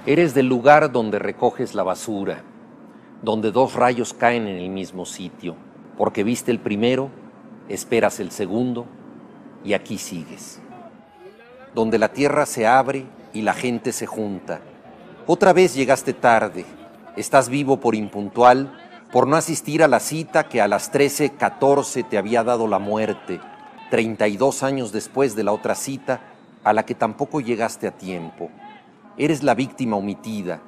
Eres del lugar donde recoges la basura, donde dos rayos caen en el mismo sitio, porque viste el primero, esperas el segundo y aquí sigues. Donde la tierra se abre y la gente se junta. Otra vez llegaste tarde, estás vivo por impuntual, por no asistir a la cita que a las 13:14 te había dado la muerte, 32 años después de la otra cita a la que tampoco llegaste a tiempo. Eres la víctima omitida.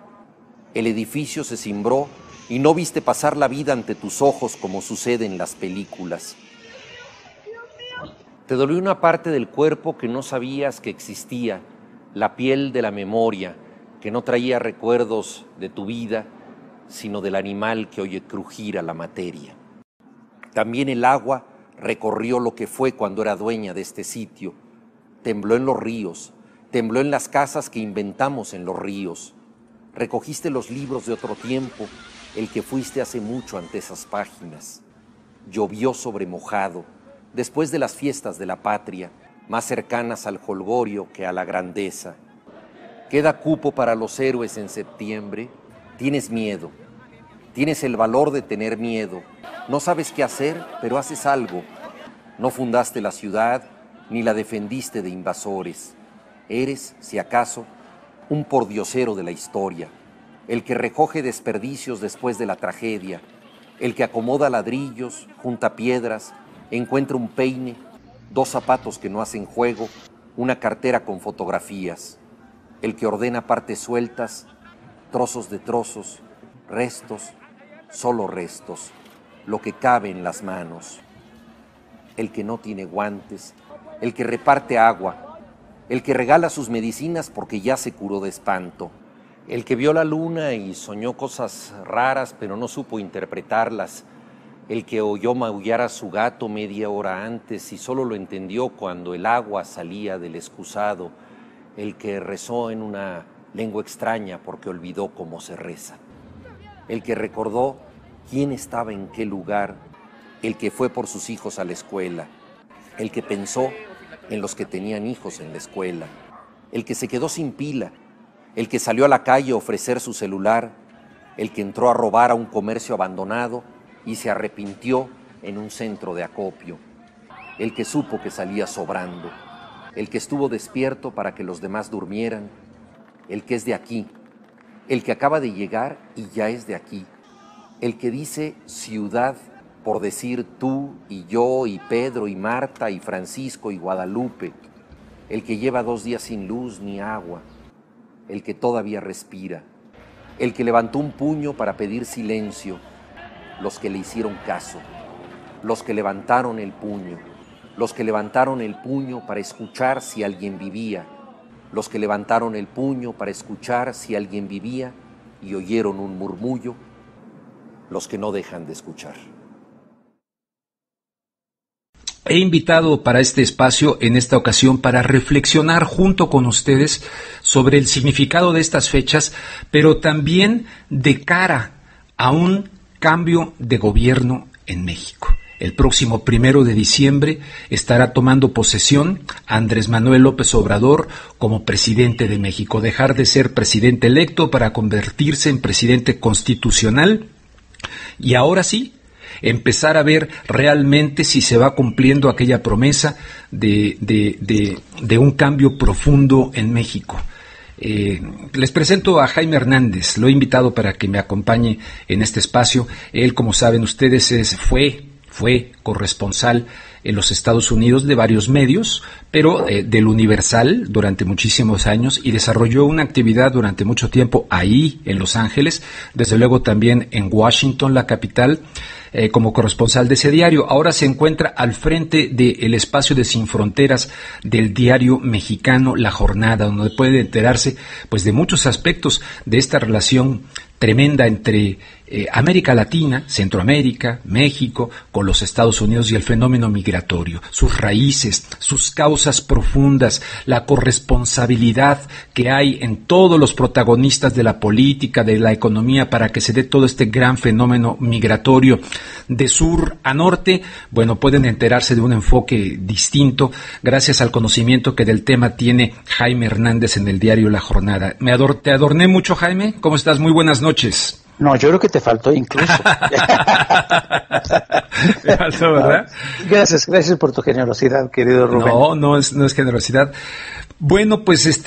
El edificio se cimbró y no viste pasar la vida ante tus ojos como sucede en las películas. Te dolió una parte del cuerpo que no sabías que existía, la piel de la memoria, que no traía recuerdos de tu vida, sino del animal que oye crujir a la materia. También el agua recorrió lo que fue cuando era dueña de este sitio. Tembló en los ríos, tembló en las casas que inventamos en los ríos. Recogiste los libros de otro tiempo, el que fuiste hace mucho ante esas páginas. Llovió sobre mojado, después de las fiestas de la patria, más cercanas al jolgorio que a la grandeza. Queda cupo para los héroes en septiembre. Tienes miedo, tienes el valor de tener miedo. No sabes qué hacer, pero haces algo. No fundaste la ciudad, ni la defendiste de invasores. Eres, si acaso, un pordiosero de la historia, el que recoge desperdicios después de la tragedia, el que acomoda ladrillos, junta piedras, encuentra un peine, dos zapatos que no hacen juego, una cartera con fotografías, el que ordena partes sueltas, trozos de trozos, restos, solo restos, lo que cabe en las manos, el que no tiene guantes, el que reparte agua, el que regala sus medicinas porque ya se curó de espanto, el que vio la luna y soñó cosas raras pero no supo interpretarlas, el que oyó maullar a su gato media hora antes y solo lo entendió cuando el agua salía del excusado, el que rezó en una lengua extraña porque olvidó cómo se reza, el que recordó quién estaba en qué lugar, el que fue por sus hijos a la escuela, el que pensó en los que tenían hijos en la escuela, el que se quedó sin pila, el que salió a la calle a ofrecer su celular, el que entró a robar a un comercio abandonado y se arrepintió en un centro de acopio, el que supo que salía sobrando, el que estuvo despierto para que los demás durmieran, el que es de aquí, el que acaba de llegar y ya es de aquí, el que dice ciudad por decir tú y yo y Pedro y Marta y Francisco y Guadalupe, el que lleva 2 días sin luz ni agua, el que todavía respira, el que levantó un puño para pedir silencio, los que le hicieron caso, los que levantaron el puño, los que levantaron el puño para escuchar si alguien vivía, los que levantaron el puño para escuchar si alguien vivía y oyeron un murmullo, los que no dejan de escuchar. He invitado para este espacio, en esta ocasión, para reflexionar junto con ustedes sobre el significado de estas fechas, pero también de cara a un cambio de gobierno en México. El próximo 1 de diciembre estará tomando posesión Andrés Manuel López Obrador como presidente de México. Dejar de ser presidente electo para convertirse en presidente constitucional y ahora sí, empezar a ver realmente si se va cumpliendo aquella promesa de un cambio profundo en México. Les presento a Jaime Hernández, lo he invitado para que me acompañe en este espacio. Él, como saben ustedes, fue corresponsal en los Estados Unidos de varios medios, pero del Universal durante muchísimos años, y desarrolló una actividad durante mucho tiempo ahí en Los Ángeles, desde luego también en Washington, la capital, como corresponsal de ese diario. Ahora se encuentra al frente del espacio de Sin Fronteras del diario mexicano La Jornada, donde puede enterarse pues de muchos aspectos de esta relación tremenda entre América Latina, Centroamérica, México, con los Estados Unidos y el fenómeno migratorio, sus raíces, sus causas profundas, la corresponsabilidad que hay en todos los protagonistas de la política, de la economía, para que se dé todo este gran fenómeno migratorio de sur a norte. Bueno, pueden enterarse de un enfoque distinto gracias al conocimiento que del tema tiene Jaime Hernández en el diario La Jornada. Te adorné mucho, Jaime. ¿Cómo estás? Muy buenas noches. No, yo creo que te faltó incluso. Te faltó, ¿verdad? Gracias por tu generosidad, querido Rubén. No es generosidad. Bueno, pues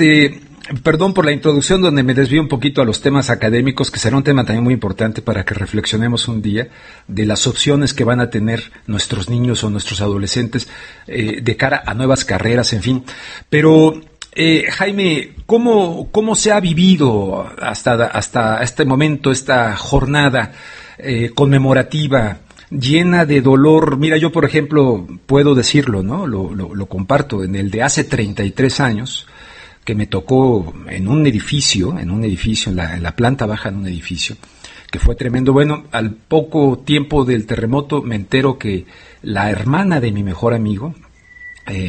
perdón por la introducción donde me desvío un poquito a los temas académicos, que será un tema también muy importante para que reflexionemos un día de las opciones que van a tener nuestros niños o nuestros adolescentes de cara a nuevas carreras, en fin. Pero Jaime, ¿cómo se ha vivido hasta este momento esta jornada conmemorativa llena de dolor? Mira, yo por ejemplo puedo decirlo, ¿no? Lo comparto, en el de hace 33 años, que me tocó en un edificio, en la planta baja de un edificio, que fue tremendo. Bueno, al poco tiempo del terremoto me entero que la hermana de mi mejor amigo,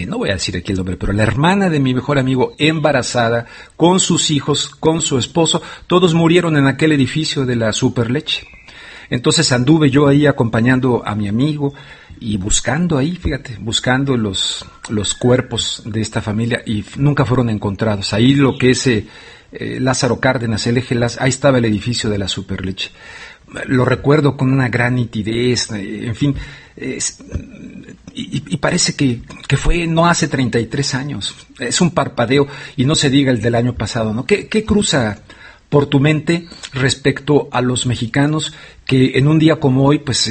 no voy a decir aquí el nombre, pero la hermana de mi mejor amigo, embarazada, con sus hijos, con su esposo, todos murieron en aquel edificio de la Superleche. Entonces anduve yo ahí acompañando a mi amigo y buscando ahí, fíjate, buscando los cuerpos de esta familia, y nunca fueron encontrados. Ahí lo que es Lázaro Cárdenas, el eje Lázaro, ahí estaba el edificio de la Superleche. Lo recuerdo con una gran nitidez, en fin, y parece que fue no hace 33 años, es un parpadeo, y no se diga el del año pasado, ¿no? ¿Qué cruza por tu mente respecto a los mexicanos que en un día como hoy, pues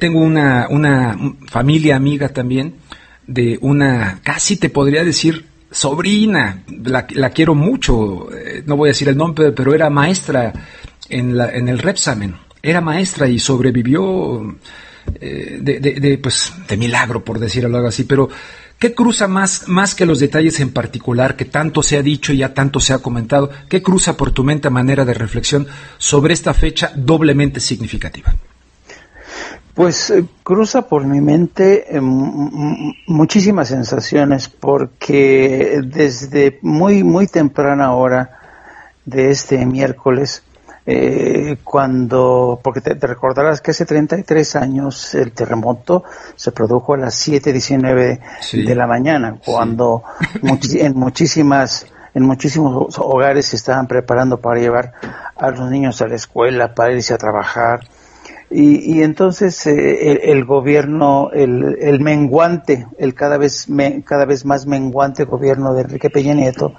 tengo una familia amiga también, de una, casi te podría decir, sobrina, la quiero mucho, no voy a decir el nombre, pero era maestra en el Repsamen, era maestra y sobrevivió de milagro, por decirlo algo así. Pero ¿qué cruza más que los detalles en particular que tanto se ha dicho y ya tanto se ha comentado? ¿Qué cruza por tu mente a manera de reflexión sobre esta fecha doblemente significativa? Pues cruza por mi mente muchísimas sensaciones, porque desde muy temprana hora de este miércoles, porque te recordarás que hace 33 años el terremoto se produjo a las 7:19 de la mañana, cuando en muchísimos hogares se estaban preparando para llevar a los niños a la escuela, para irse a trabajar. Y entonces el gobierno, el menguante, el cada vez más menguante gobierno de Enrique Peña Nieto,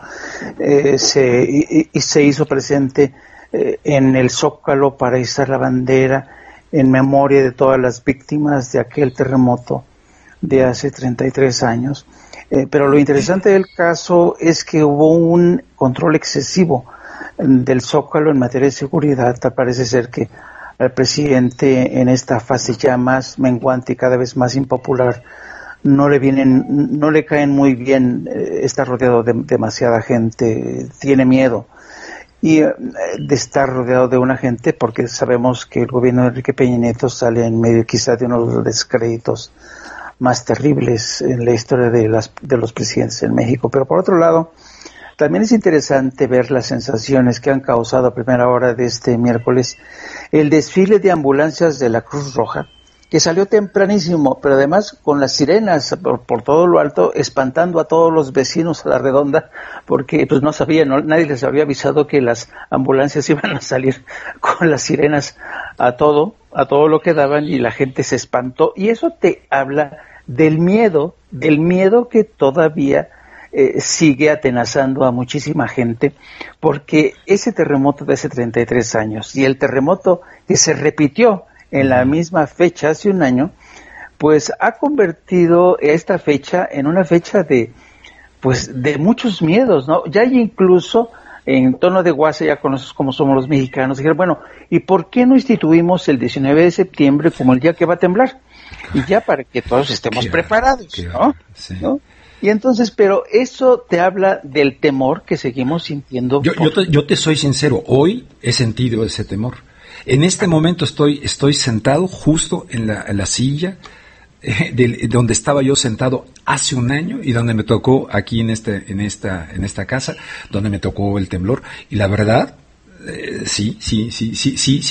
se hizo presente en el Zócalo para izar la bandera en memoria de todas las víctimas de aquel terremoto de hace 33 años. Pero lo interesante del caso es que hubo un control excesivo del Zócalo en materia de seguridad. Tal parece ser que al presidente, en esta fase ya más menguante y cada vez más impopular, no le caen muy bien, está rodeado de demasiada gente, tiene miedo y de estar rodeado de una gente, porque sabemos que el gobierno de Enrique Peña Nieto sale en medio quizá de uno de los descréditos más terribles en la historia de los presidentes en México. Pero por otro lado, también es interesante ver las sensaciones que han causado a primera hora de este miércoles el desfile de ambulancias de la Cruz Roja, que salió tempranísimo, pero además con las sirenas por todo lo alto, espantando a todos los vecinos a la redonda, porque pues no sabían, nadie les había avisado que las ambulancias iban a salir con las sirenas a todo lo que daban, y la gente se espantó. Y eso te habla del miedo que todavía sigue atenazando a muchísima gente, porque ese terremoto de hace 33 años y el terremoto que se repitió en la misma fecha hace un año, pues ha convertido esta fecha en una fecha de muchos miedos, ¿no? Ya hay incluso en tono de guasa, ya conoces cómo somos los mexicanos, dijeron, bueno, ¿y por qué no instituimos el 19 de septiembre como el día que va a temblar? Y ya para que todos estemos preparados, ¿no? Sí. ¿No? Y entonces, pero eso te habla del temor que seguimos sintiendo. Yo te soy sincero, hoy he sentido ese temor. En este momento estoy sentado justo en la silla donde estaba yo sentado hace un año y donde me tocó aquí en esta casa, donde me tocó el temblor. Y la verdad, sí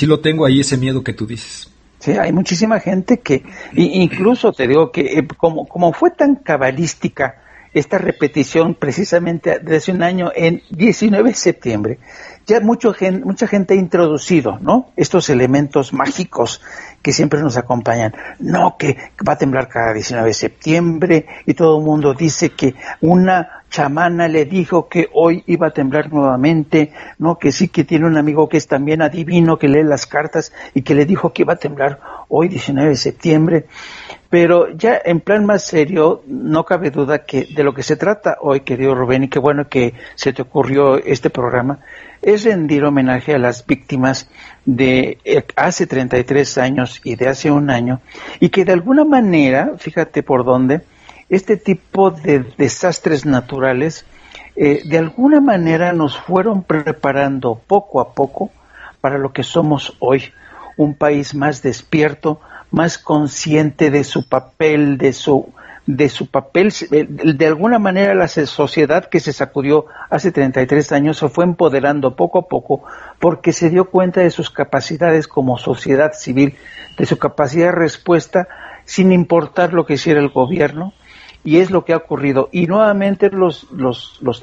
lo tengo ahí, ese miedo que tú dices. Sí, hay muchísima gente que, incluso te digo que como fue tan cabalística esta repetición precisamente de hace un año, en 19 de septiembre, ya mucha gente ha introducido, ¿no?, estos elementos mágicos que siempre nos acompañan. No, que va a temblar cada 19 de septiembre y todo el mundo dice que una chamana le dijo que hoy iba a temblar nuevamente, ¿no?, que sí, que tiene un amigo que es también adivino, que lee las cartas y que le dijo que iba a temblar hoy 19 de septiembre. Pero ya en plan más serio, no cabe duda que de lo que se trata hoy, querido Rubén, y qué bueno que se te ocurrió este programa, es rendir homenaje a las víctimas de hace 33 años y de hace un año, y que de alguna manera, fíjate por dónde, este tipo de desastres naturales, de alguna manera nos fueron preparando poco a poco para lo que somos hoy, un país más despierto, más consciente de su papel, de su papel. De alguna manera la sociedad que se sacudió hace 33 años se fue empoderando poco a poco porque se dio cuenta de sus capacidades como sociedad civil, de su capacidad de respuesta sin importar lo que hiciera el gobierno, y es lo que ha ocurrido. Y nuevamente los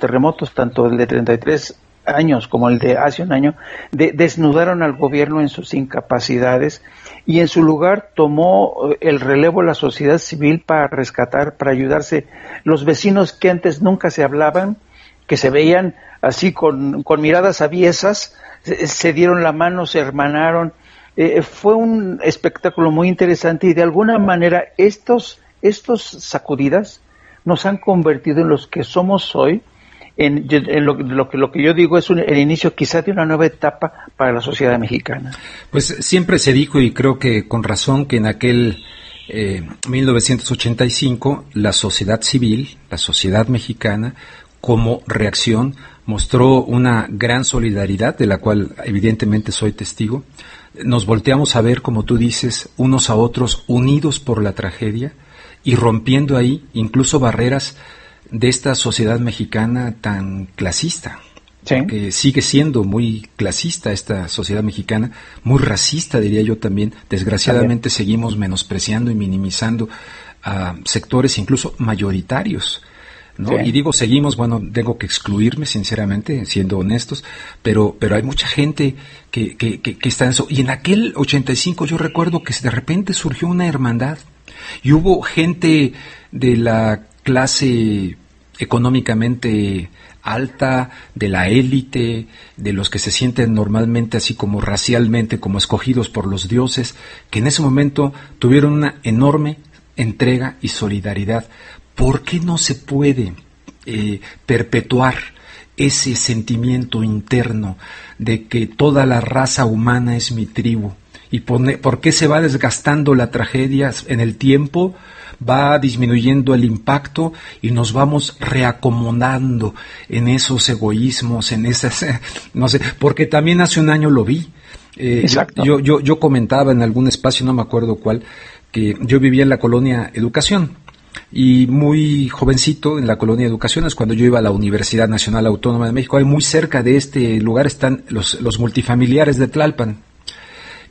terremotos, tanto el de 33 años como el de hace un año, desnudaron al gobierno en sus incapacidades, y en su lugar tomó el relevo la sociedad civil para rescatar, para ayudarse. Los vecinos que antes nunca se hablaban, que se veían así con miradas aviesas, se dieron la mano, se hermanaron. Fue un espectáculo muy interesante, y de alguna manera estos sacudidas nos han convertido en los que somos hoy, en lo que yo digo es el inicio quizás de una nueva etapa para la sociedad mexicana. Pues siempre se dijo, y creo que con razón, que en aquel 1985 la sociedad civil, la sociedad mexicana, como reacción mostró una gran solidaridad, de la cual evidentemente soy testigo. Nos volteamos a ver, como tú dices, unos a otros, unidos por la tragedia y rompiendo ahí incluso barreras de esta sociedad mexicana tan clasista, sí, que sigue siendo muy clasista esta sociedad mexicana, muy racista, diría yo también. Desgraciadamente seguimos menospreciando y minimizando a sectores incluso mayoritarios, ¿no? Sí. Y digo seguimos, bueno, tengo que excluirme sinceramente, siendo honestos, pero hay mucha gente que está en eso. Y en aquel 85 yo recuerdo que de repente surgió una hermandad y hubo gente de la clase económicamente alta, de la élite, de los que se sienten normalmente así como racialmente como escogidos por los dioses, que en ese momento tuvieron una enorme entrega y solidaridad. ¿Por qué no se puede perpetuar ese sentimiento interno de que toda la raza humana es mi tribu? ¿Y por qué se va desgastando la tragedia en el tiempo? Va disminuyendo el impacto y nos vamos reacomodando en esos egoísmos, en esas, no sé, porque también hace un año lo vi. Yo comentaba en algún espacio, no me acuerdo cuál, que yo vivía en la colonia Educación, y muy jovencito en la colonia Educación es cuando yo iba a la Universidad Nacional Autónoma de México. Ahí muy cerca de este lugar están los multifamiliares de Tlalpan.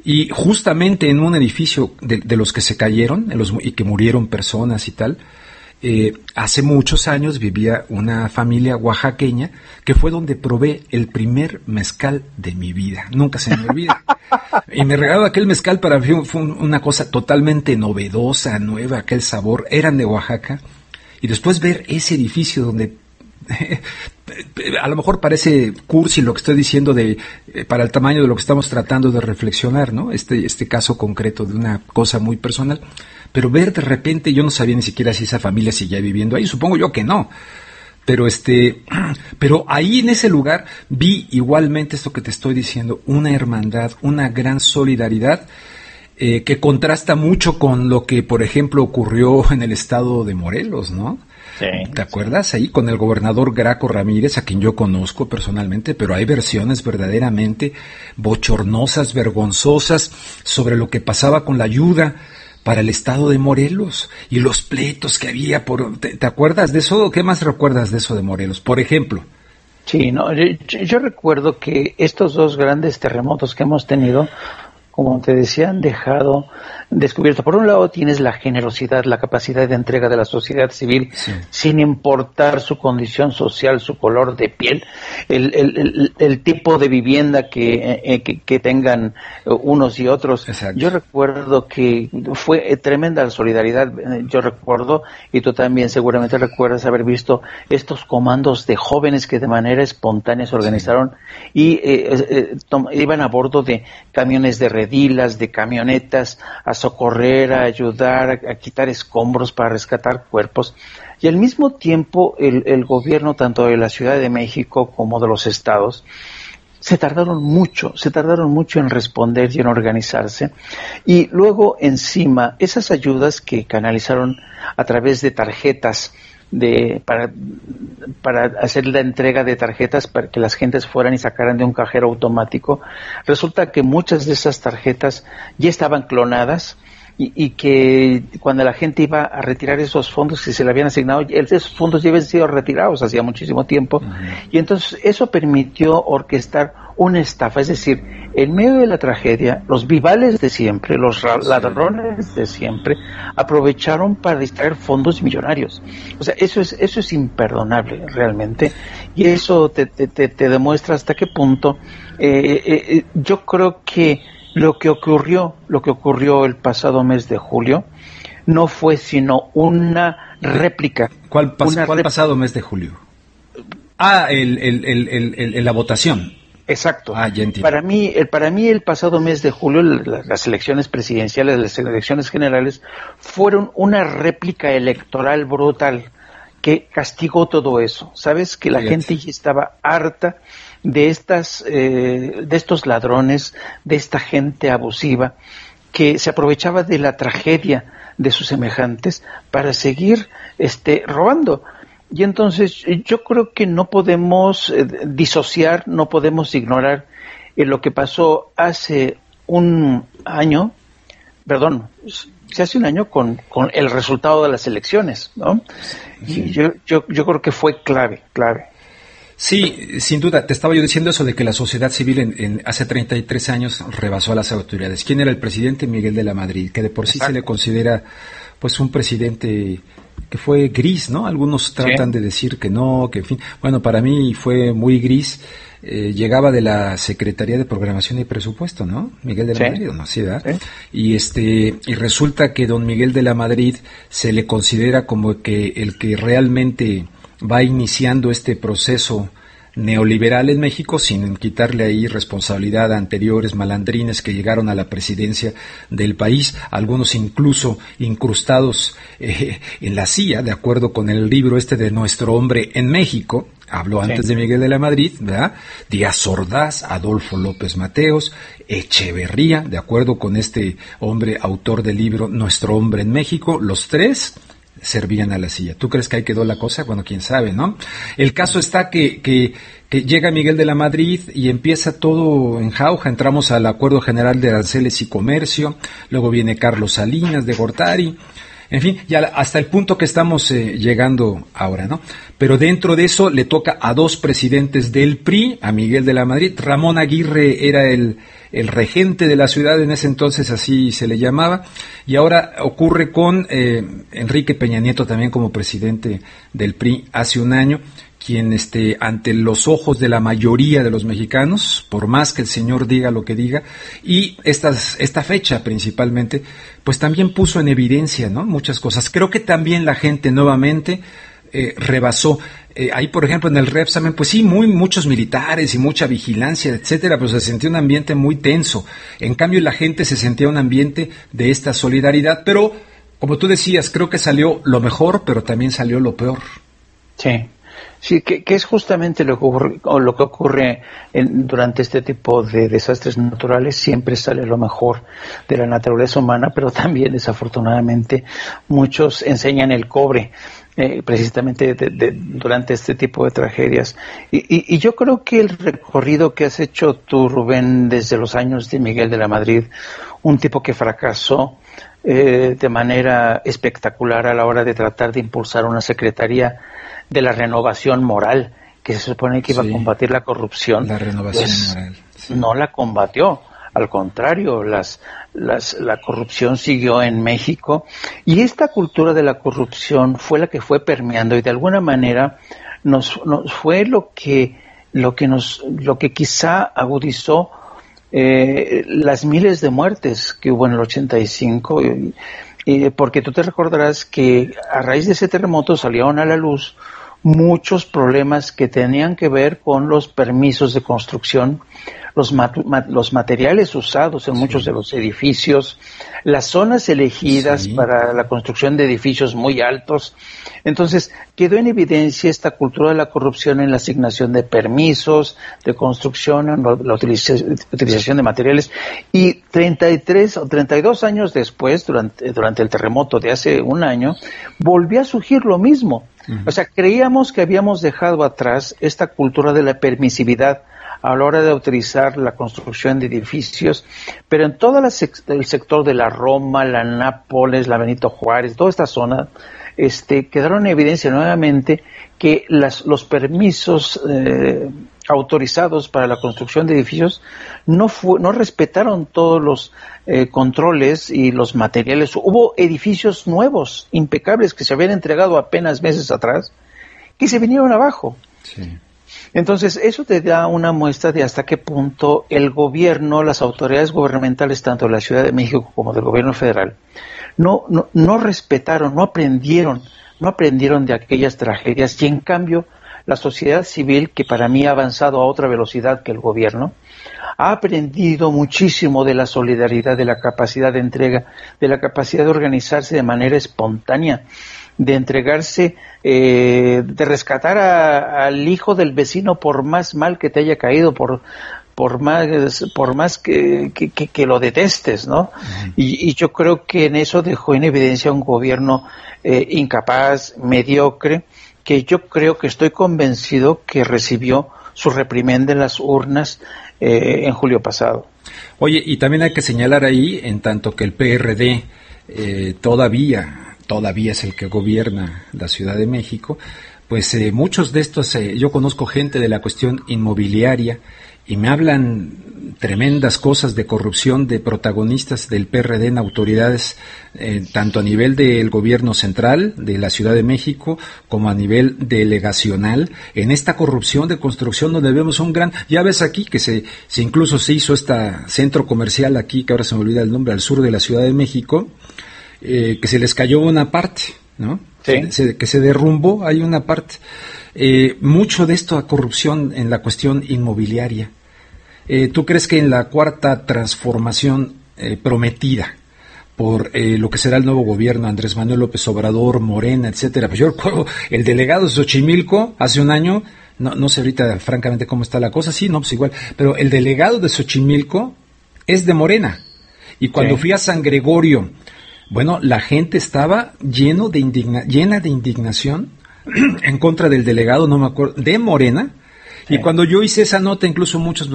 Y justamente en un edificio de los que se cayeron y que murieron personas y tal, hace muchos años vivía una familia oaxaqueña que fue donde probé el primer mezcal de mi vida. Nunca se me olvida. Y me regalaron aquel mezcal. Para mí fue una cosa totalmente novedosa, nueva, aquel sabor. Eran de Oaxaca. Y después ver ese edificio donde a lo mejor parece cursi lo que estoy diciendo para el tamaño de lo que estamos tratando de reflexionar, ¿no? Este caso concreto de una cosa muy personal, pero ver de repente, yo no sabía ni siquiera si esa familia seguía viviendo ahí, supongo yo que no, pero ahí en ese lugar vi igualmente esto que te estoy diciendo, una hermandad, una gran solidaridad. que contrasta mucho con lo que, por ejemplo, ocurrió en el estado de Morelos, ¿no? Sí. ¿Te acuerdas? Ahí con el gobernador Graco Ramírez, a quien yo conozco personalmente, pero hay versiones verdaderamente bochornosas, vergonzosas, sobre lo que pasaba con la ayuda para el estado de Morelos y los pleitos que había ¿te acuerdas de eso? ¿Qué más recuerdas de eso de Morelos? Por ejemplo. Sí, no, yo recuerdo que estos dos grandes terremotos que hemos tenido, como te decía, han dejado descubierto. Por un lado tienes la generosidad, la capacidad de entrega de la sociedad civil, sí, sin importar su condición social, su color de piel, el tipo de vivienda que tengan unos y otros. Exacto. Yo recuerdo que fue tremenda la solidaridad, yo recuerdo, y tú también seguramente recuerdas haber visto estos comandos de jóvenes que de manera espontánea se organizaron, sí, y iban a bordo de camiones de redilas, de camionetas, a socorrer, a ayudar, a quitar escombros para rescatar cuerpos. Y al mismo tiempo el gobierno tanto de la Ciudad de México como de los estados se tardaron mucho en responder y en organizarse. Y luego encima esas ayudas que canalizaron a través de tarjetas para hacer la entrega de tarjetas para que las gentes fueran y sacaran de un cajero automático, resulta que muchas de esas tarjetas ya estaban clonadas y que cuando la gente iba a retirar esos fondos que se le habían asignado, esos fondos ya habían sido retirados hacía muchísimo tiempo. Uh-huh. Y entonces eso permitió orquestar una estafa, es decir, en medio de la tragedia, los vivales de siempre, los ladrones de siempre, aprovecharon para distraer fondos millonarios. O sea, eso es imperdonable realmente, y eso te demuestra hasta qué punto yo creo que lo que ocurrió el pasado mes de julio no fue sino una réplica. ¿Cuál pasado mes de julio? La votación. Exacto. Para mí el pasado mes de julio las elecciones presidenciales, las elecciones generales fueron una réplica electoral brutal que castigó todo eso. Sabes que la gente ya estaba harta de estos ladrones, de esta gente abusiva que se aprovechaba de la tragedia de sus semejantes para seguir robando. Y entonces yo creo que no podemos disociar, no podemos ignorar lo que pasó hace un año con el resultado de las elecciones, ¿no? Y yo creo que fue clave. Sí, sin duda. Te estaba yo diciendo eso de que la sociedad civil hace 33 años rebasó a las autoridades. ¿Quién era el presidente? Miguel de la Madrid, que de por sí se le considera pues un presidente que fue gris, ¿no? Algunos tratan de decir que no, que en fin. Bueno, para mí fue muy gris. Llegaba de la Secretaría de Programación y Presupuesto, ¿no? Miguel de la Madrid, ¿no? Sí, ¿verdad? Sí. Y resulta que don Miguel de la Madrid se le considera como que el que realmente va iniciando este proceso neoliberal en México, sin quitarle ahí responsabilidad a anteriores malandrines que llegaron a la presidencia del país, algunos incluso incrustados en la CIA, de acuerdo con el libro de Nuestro Hombre en México. Habló antes de Miguel de la Madrid, ¿verdad? Díaz Ordaz, Adolfo López Mateos, Echeverría, de acuerdo con este hombre autor del libro Nuestro Hombre en México. Los tres servían a la CIA. ¿Tú crees que ahí quedó la cosa? Bueno, quién sabe, ¿no? El caso está que llega Miguel de la Madrid y empieza todo en jauja. Entramos al Acuerdo General de Aranceles y Comercio, luego viene Carlos Salinas de Gortari, en fin, ya hasta el punto que estamos llegando ahora, ¿no? Pero dentro de eso le toca a dos presidentes del PRI, a Miguel de la Madrid. Ramón Aguirre era el regente de la ciudad en ese entonces, así se le llamaba, y ahora ocurre con Enrique Peña Nieto también como presidente del PRI hace un año, quien ante los ojos de la mayoría de los mexicanos, por más que el señor diga lo que diga, y esta fecha principalmente, pues también puso en evidencia, ¿no?, muchas cosas. Creo que también la gente nuevamente rebasó. Ahí, por ejemplo, en el Repsamen, pues sí, muchos militares y mucha vigilancia, etcétera, pero se sentía un ambiente muy tenso. En cambio, la gente se sentía un ambiente de esta solidaridad, pero, como tú decías, creo que salió lo mejor, pero también salió lo peor. Sí. Sí, que es justamente lo que ocurre durante este tipo de desastres naturales. Siempre sale lo mejor de la naturaleza humana, pero también desafortunadamente muchos enseñan el cobre precisamente durante este tipo de tragedias. Y yo creo que el recorrido que has hecho tú, Rubén, desde los años de Miguel de la Madrid, un tipo que fracasó de manera espectacular a la hora de tratar de impulsar una secretaría de la renovación moral, que se supone que iba a combatir la corrupción. La renovación moral. Sí. No la combatió, al contrario, la corrupción siguió en México, y esta cultura de la corrupción fue la que fue permeando, y de alguna manera nos fue lo que quizá agudizó las miles de muertes que hubo en el 85, porque tú te recordarás que a raíz de ese terremoto salieron a la luz muchos problemas que tenían que ver con los permisos de construcción, los materiales usados en muchos de los edificios, las zonas elegidas para la construcción de edificios muy altos. Entonces, quedó en evidencia esta cultura de la corrupción en la asignación de permisos de construcción, en la utilización de materiales, y 33 o 32 años después, durante el terremoto de hace un año, volvió a surgir lo mismo. O sea, creíamos que habíamos dejado atrás esta cultura de la permisividad a la hora de autorizar la construcción de edificios, pero en todo el sector de la Roma, la Nápoles, la Benito Juárez, toda esta zona, quedaron en evidencia nuevamente que los permisos autorizados para la construcción de edificios no respetaron todos los controles y los materiales. Hubo edificios nuevos, impecables, que se habían entregado apenas meses atrás, que se vinieron abajo. Sí. Entonces, eso te da una muestra de hasta qué punto el gobierno, las autoridades gubernamentales, tanto de la Ciudad de México como del gobierno federal, no respetaron, no aprendieron de aquellas tragedias, y en cambio la sociedad civil, que para mí ha avanzado a otra velocidad que el gobierno, ha aprendido muchísimo de la solidaridad, de la capacidad de entrega, de la capacidad de organizarse de manera espontánea, de entregarse, de rescatar al hijo del vecino por más mal que te haya caído, por más que lo detestes, ¿no? Y yo creo que en eso dejó en evidencia un gobierno incapaz, mediocre, que yo creo que estoy convencido que recibió su reprimenda en las urnas en julio pasado. Oye, y también hay que señalar ahí, en tanto que el PRD todavía es el que gobierna la Ciudad de México, pues muchos de estos, yo conozco gente de la cuestión inmobiliaria y me hablan tremendas cosas de corrupción de protagonistas del PRD en autoridades, tanto a nivel del gobierno central de la Ciudad de México como a nivel delegacional, en esta corrupción de construcción donde vemos ya ves aquí que se incluso se hizo este centro comercial aquí, que ahora se me olvida el nombre, al sur de la Ciudad de México, que se les cayó una parte, ¿no? Sí. Que se derrumbó, hay una parte. Mucho de esto a corrupción en la cuestión inmobiliaria. ¿Tú crees que en la cuarta transformación prometida por lo que será el nuevo gobierno, Andrés Manuel López Obrador, Morena, etcétera? Pues yo recuerdo el delegado de Xochimilco hace un año, no sé ahorita francamente cómo está la cosa, sí, no, pues igual, pero el delegado de Xochimilco es de Morena. Y cuando fui a San Gregorio, bueno, la gente estaba llena de indignación en contra del delegado, no me acuerdo, de Morena. Y cuando yo hice esa nota, incluso muchos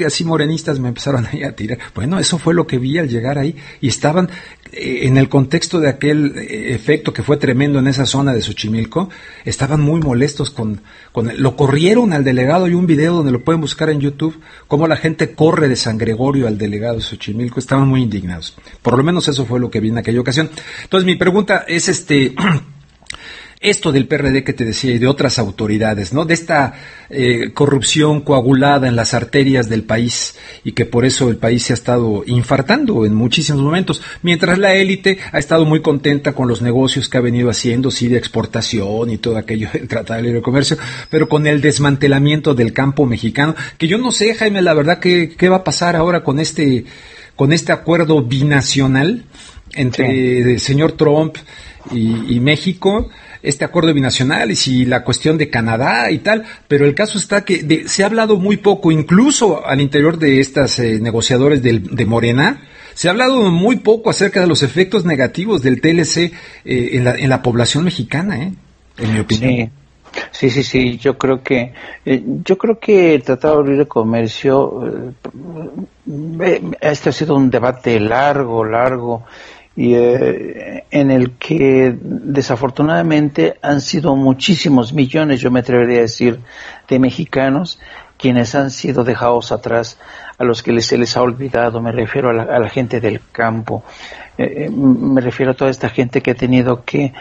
así morenistas me empezaron ahí a tirar. Bueno, eso fue lo que vi al llegar ahí. Y estaban, en el contexto de aquel efecto que fue tremendo en esa zona de Xochimilco, estaban muy molestos lo corrieron al delegado. Hay un video donde lo pueden buscar en YouTube, cómo la gente corre de San Gregorio al delegado de Xochimilco. Estaban muy indignados. Por lo menos eso fue lo que vi en aquella ocasión. Entonces mi pregunta es esto del PRD que te decía y de otras autoridades, ¿no? De esta corrupción coagulada en las arterias del país y que por eso el país se ha estado infartando en muchísimos momentos, mientras la élite ha estado muy contenta con los negocios que ha venido haciendo, sí, de exportación y todo aquello del Tratado de Libre Comercio, pero con el desmantelamiento del campo mexicano, que yo no sé, Jaime, la verdad, qué va a pasar ahora con este acuerdo binacional entre el señor Trump y México. este acuerdo binacional y si la cuestión de Canadá y tal, pero el caso está que se ha hablado muy poco, incluso al interior de estas negociadores de Morena, se ha hablado muy poco acerca de los efectos negativos del TLC en la población mexicana, en mi opinión. Sí. Yo creo que el Tratado de Libre Comercio, este ha sido un debate largo y en el que desafortunadamente han sido muchísimos millones, yo me atrevería a decir, de mexicanos quienes han sido dejados atrás, a los que se les ha olvidado. Me refiero a la gente del campo, me refiero a toda esta gente que ha tenido que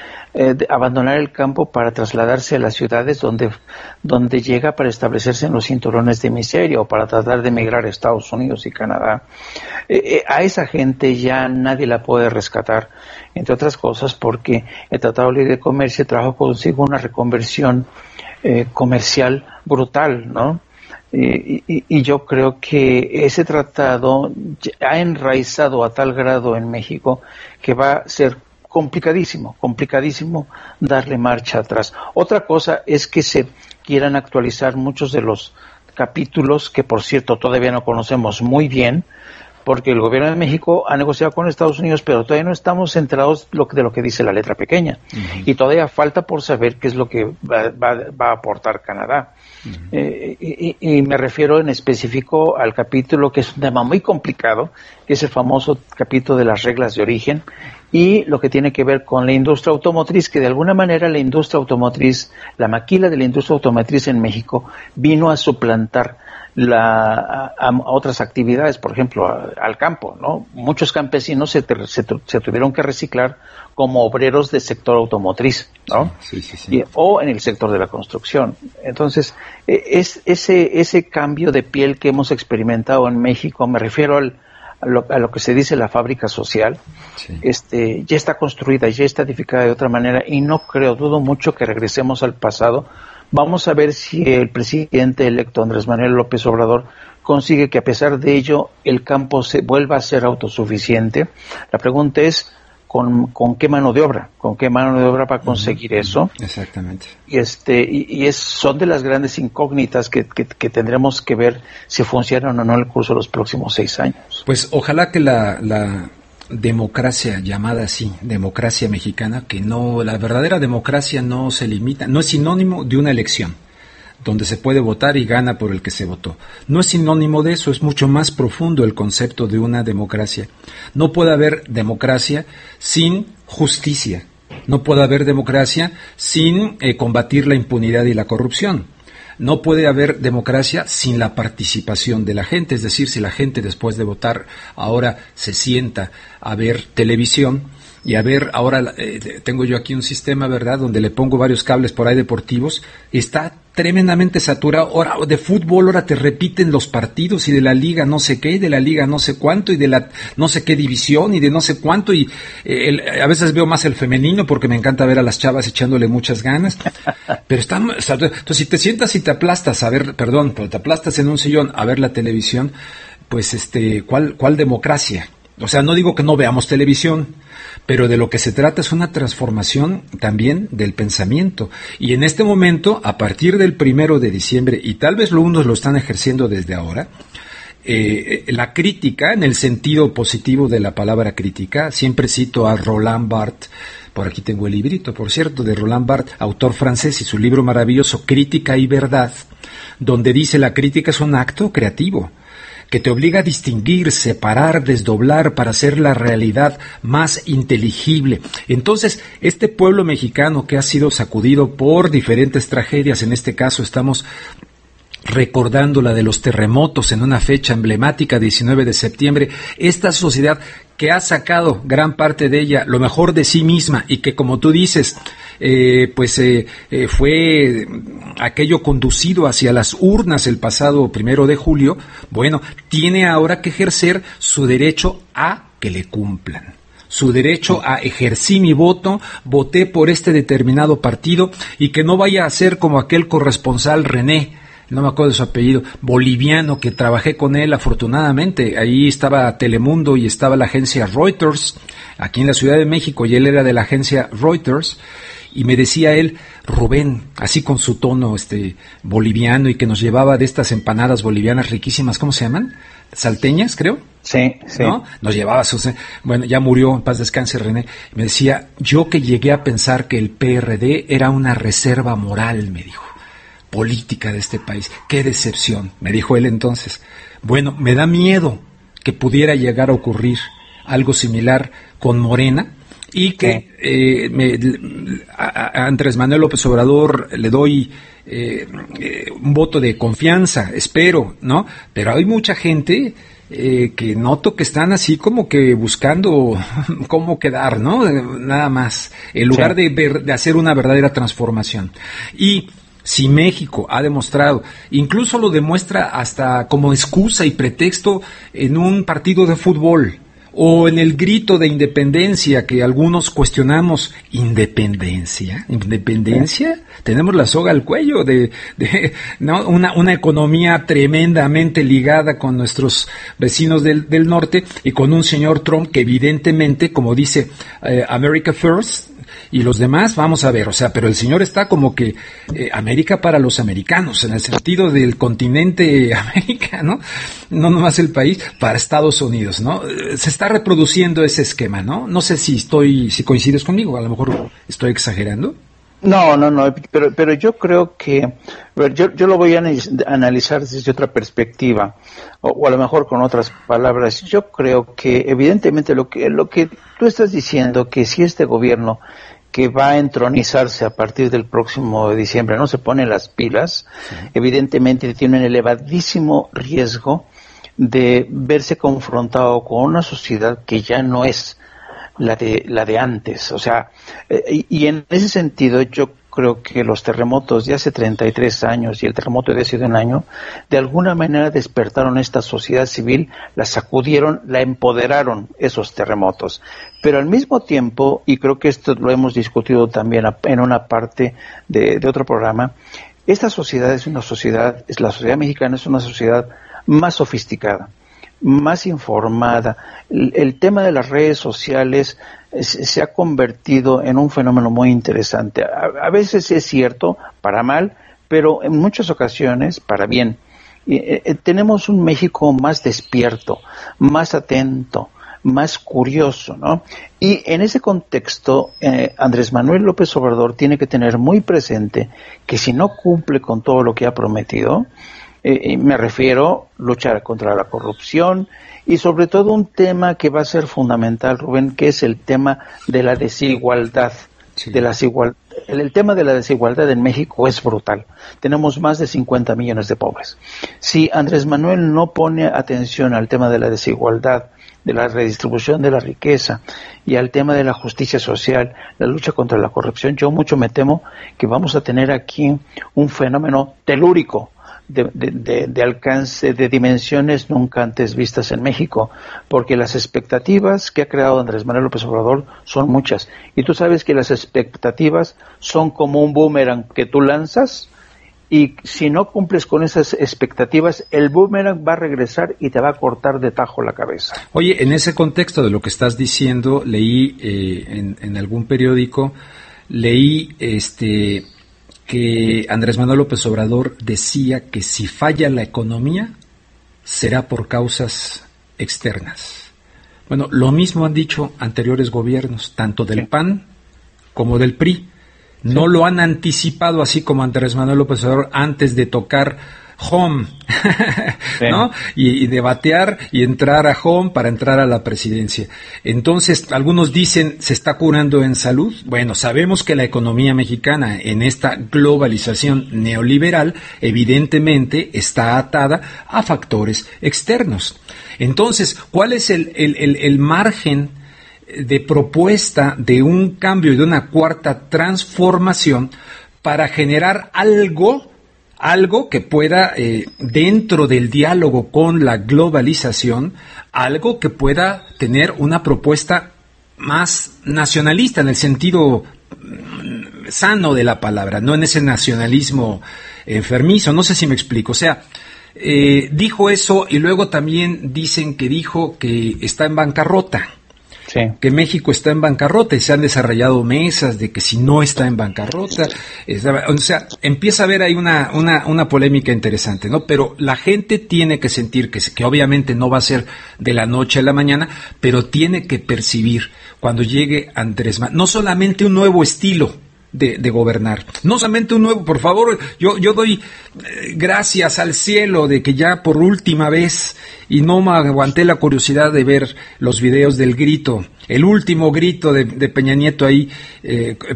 abandonar el campo para trasladarse a las ciudades donde llega para establecerse en los cinturones de miseria o para tratar de emigrar a Estados Unidos y Canadá. A esa gente ya nadie la puede rescatar, entre otras cosas porque el Tratado de Libre Comercio trajo consigo una reconversión comercial brutal, ¿no? Y yo creo que ese tratado ha enraizado a tal grado en México que va a ser complicadísimo darle marcha atrás. Otra cosa es que se quieran actualizar muchos de los capítulos que, por cierto, todavía no conocemos muy bien, porque el gobierno de México ha negociado con Estados Unidos, pero todavía no estamos enterados de lo que dice la letra pequeña. Uh-huh. Y todavía falta por saber qué es lo que va a aportar Canadá. Uh-huh. Y me refiero en específico al capítulo que es un tema muy complicado, que es el famoso capítulo de las reglas de origen, y lo que tiene que ver con la industria automotriz, que de alguna manera la industria automotriz, la maquila de la industria automotriz en México vino a suplantar a otras actividades, por ejemplo, al campo, ¿no? Muchos campesinos se tuvieron que reciclar como obreros del sector automotriz, ¿no? Sí. O en el sector de la construcción. Entonces, ese cambio de piel que hemos experimentado en México, me refiero a lo que se dice la fábrica social, ya está construida, ya está edificada de otra manera, y dudo mucho que regresemos al pasado. Vamos a ver si el presidente electo Andrés Manuel López Obrador consigue que, a pesar de ello, el campo se vuelva a ser autosuficiente. La pregunta es ¿con qué mano de obra? ¿Con qué mano de obra para conseguir eso? Exactamente. Son de las grandes incógnitas que tendremos que ver si funcionan o no en el curso de los próximos 6 años. Pues ojalá que la democracia llamada así, democracia mexicana, que no, la verdadera democracia no se limita, no es sinónimo de una elección donde se puede votar y gana por el que se votó. No es sinónimo de eso, es mucho más profundo el concepto de una democracia. No puede haber democracia sin justicia, no puede haber democracia sin combatir la impunidad y la corrupción. No puede haber democracia sin la participación de la gente, es decir, si la gente después de votar ahora se sienta a ver televisión y a ver, ahora tengo yo aquí un sistema, ¿verdad?, donde le pongo varios cables por ahí deportivos, está tremendamente saturado, ahora de fútbol, ahora te repiten los partidos y de la liga no sé qué, y de la liga no sé cuánto, y de la no sé qué división, y de no sé cuánto, y a veces veo más el femenino porque me encanta ver a las chavas echándole muchas ganas, pero entonces si te sientas y te aplastas pero te aplastas en un sillón a ver la televisión, pues ¿cuál democracia? O sea, no digo que no veamos televisión, pero de lo que se trata es una transformación también del pensamiento. Y en este momento, a partir del 1 de diciembre, y tal vez algunos lo están ejerciendo desde ahora, la crítica, en el sentido positivo de la palabra crítica, siempre cito a Roland Barthes, por aquí tengo el librito, por cierto, de Roland Barthes, autor francés, y su libro maravilloso, Crítica y Verdad, donde dice la crítica es un acto creativo, que te obliga a distinguir, separar, desdoblar para hacer la realidad más inteligible. Entonces, este pueblo mexicano que ha sido sacudido por diferentes tragedias, en este caso estamos recordando la de los terremotos en una fecha emblemática, 19 de septiembre, esta sociedad que ha sacado gran parte de ella lo mejor de sí misma y que, como tú dices, fue aquello conducido hacia las urnas el pasado 1 de julio, bueno, tiene ahora que ejercer su derecho a que le cumplan. Su derecho a ejercer mi voto, voté por este determinado partido, y que no vaya a ser como aquel corresponsal René, no me acuerdo de su apellido, boliviano, que trabajé con él afortunadamente. Ahí estaba Telemundo y estaba la agencia Reuters, aquí en la Ciudad de México, y él era de la agencia Reuters, Y me decía él, Rubén, así con su tono boliviano, y que nos llevaba de estas empanadas bolivianas riquísimas, ¿cómo se llaman? Salteñas, creo. Sí, sí. ¿No? Nos llevaba sus... Bueno, ya murió, en paz descanse René. Me decía, yo que llegué a pensar que el PRD era una reserva moral, me dijo, política de este país. Qué decepción, me dijo él entonces. Bueno, me da miedo que pudiera llegar a ocurrir algo similar con Morena, y que a Andrés Manuel López Obrador le doy un voto de confianza, espero, ¿no? Pero hay mucha gente que noto que están así como que buscando cómo quedar, ¿no? Nada más, en lugar de hacer una verdadera transformación. Y si México ha demostrado, incluso lo demuestra hasta como excusa y pretexto en un partido de fútbol, o en el grito de independencia que algunos cuestionamos, ¿independencia? Tenemos la soga al cuello ¿no? Una economía tremendamente ligada con nuestros vecinos del norte, y con un señor Trump que evidentemente, como dice America First, y los demás, vamos a ver, o sea, pero el señor está como que América para los americanos, en el sentido del continente América, ¿no? No nomás el país, para Estados Unidos, ¿no? Se está reproduciendo ese esquema, ¿no? No sé si coincides conmigo, a lo mejor estoy exagerando. No, pero yo creo que, yo lo voy a analizar desde otra perspectiva, o a lo mejor con otras palabras. Yo creo que evidentemente lo que tú estás diciendo, que si este gobierno que va a entronizarse a partir del próximo de diciembre no se pone las pilas, evidentemente tiene un elevadísimo riesgo de verse confrontado con una sociedad que ya no es la de antes. O sea, y en ese sentido yo creo que los terremotos de hace 33 años y el terremoto de hace un año, de alguna manera despertaron esta sociedad civil, la sacudieron, la empoderaron esos terremotos. Pero al mismo tiempo, y creo que esto lo hemos discutido también en una parte de otro programa, esta sociedad la sociedad mexicana es una sociedad más sofisticada, más informada. El tema de las redes sociales se ha convertido en un fenómeno muy interesante. A veces es cierto, para mal, pero en muchas ocasiones para bien. Tenemos un México más despierto, más atento, más curioso, ¿no? Y en ese contexto, Andrés Manuel López Obrador tiene que tener muy presente que si no cumple con todo lo que ha prometido, me refiero a luchar contra la corrupción y sobre todo un tema que va a ser fundamental, Rubén, que es el tema de la desigualdad. Sí. El tema de la desigualdad en México es brutal. Tenemos más de 50 millones de pobres. Si Andrés Manuel no pone atención al tema de la desigualdad, de la redistribución de la riqueza y al tema de la justicia social, la lucha contra la corrupción, yo mucho me temo que vamos a tener aquí un fenómeno telúrico de alcance, de dimensiones nunca antes vistas en México, porque las expectativas que ha creado Andrés Manuel López Obrador son muchas, y tú sabes que las expectativas son como un boomerang que tú lanzas, y si no cumples con esas expectativas, el boomerang va a regresar y te va a cortar de tajo la cabeza. Oye, en ese contexto de lo que estás diciendo, leí en algún periódico, que Andrés Manuel López Obrador decía que si falla la economía será por causas externas. Bueno, lo mismo han dicho anteriores gobiernos, tanto del PAN como del PRI. No lo han anticipado así como Andrés Manuel López Obrador antes de tocar home, ¿no? Y de batear y entrar a home para entrar a la presidencia. Entonces, algunos dicen, ¿se está curando en salud? Bueno, sabemos que la economía mexicana en esta globalización neoliberal evidentemente está atada a factores externos. Entonces, ¿cuál es el margen de propuesta de un cambio y de una cuarta transformación para generar algo que pueda, dentro del diálogo con la globalización, algo que pueda tener una propuesta más nacionalista en el sentido sano de la palabra, no en ese nacionalismo enfermizo? No sé si me explico. O sea, dijo eso y luego también dicen que dijo que está en bancarrota. Sí. que México está en bancarrota y se han desarrollado mesas de que si no está en bancarrota, o sea, empieza a haber ahí una polémica interesante, ¿no? Pero la gente tiene que sentir que obviamente no va a ser de la noche a la mañana, pero tiene que percibir cuando llegue Andrés Manuel, no solamente un nuevo estilo de gobernar, no solamente un nuevo, por favor, yo doy gracias al cielo de que ya por última vez, y no me aguanté la curiosidad de ver los videos del grito, el último grito de Peña Nieto ahí,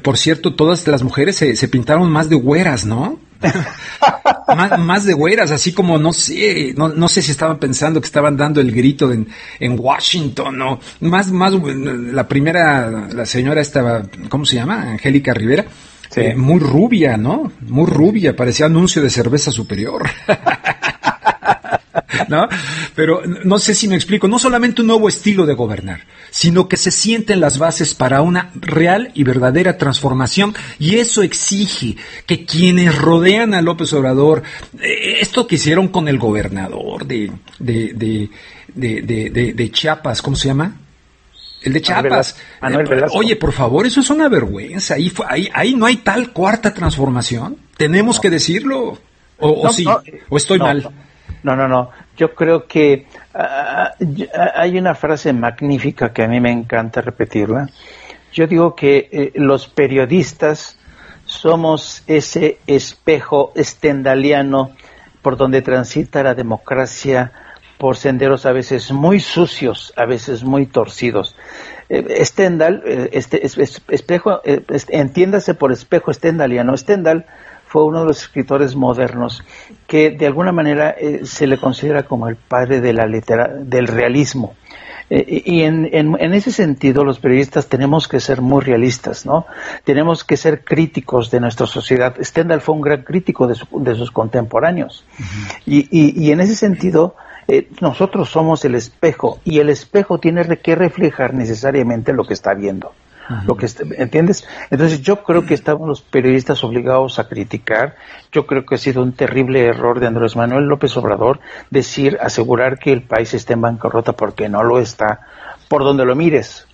por cierto, todas las mujeres se pintaron más de güeras, ¿no? más de güeras, así como no sé si estaban pensando que estaban dando el grito en Washington, no, más la primera, la señora estaba, ¿cómo se llama? Angélica Rivera, sí. Muy rubia, ¿no? Muy rubia, parecía anuncio de cerveza superior. ¿No? Pero no sé si me explico, no solamente un nuevo estilo de gobernar, sino que se sienten las bases para una real y verdadera transformación, y eso exige que quienes rodean a López Obrador, esto que hicieron con el gobernador de Chiapas, ¿cómo se llama? El de Chiapas. Manuel Velasco. Oye, por favor, eso es una vergüenza. Ahí no hay tal cuarta transformación. Tenemos que decirlo. O estoy mal. No. Yo creo que hay una frase magnífica que a mí me encanta repetirla. Yo digo que los periodistas somos ese espejo stendhaliano por donde transita la democracia por senderos a veces muy sucios, a veces muy torcidos. Stendhal, espejo, entiéndase por espejo stendhaliano. Stendhal fue uno de los escritores modernos que de alguna manera se le considera como el padre de del realismo. Y en ese sentido los periodistas tenemos que ser muy realistas, ¿no? Tenemos que ser críticos de nuestra sociedad. Stendhal fue un gran crítico de sus contemporáneos. Uh-huh. Y en ese sentido nosotros somos el espejo, y el espejo tiene que reflejar necesariamente lo que está viendo. Lo que ¿entiendes? Entonces yo creo que estamos los periodistas obligados a criticar. Yo creo que ha sido un terrible error de Andrés Manuel López Obrador asegurar que el país está en bancarrota, porque no lo está. Por donde lo mires,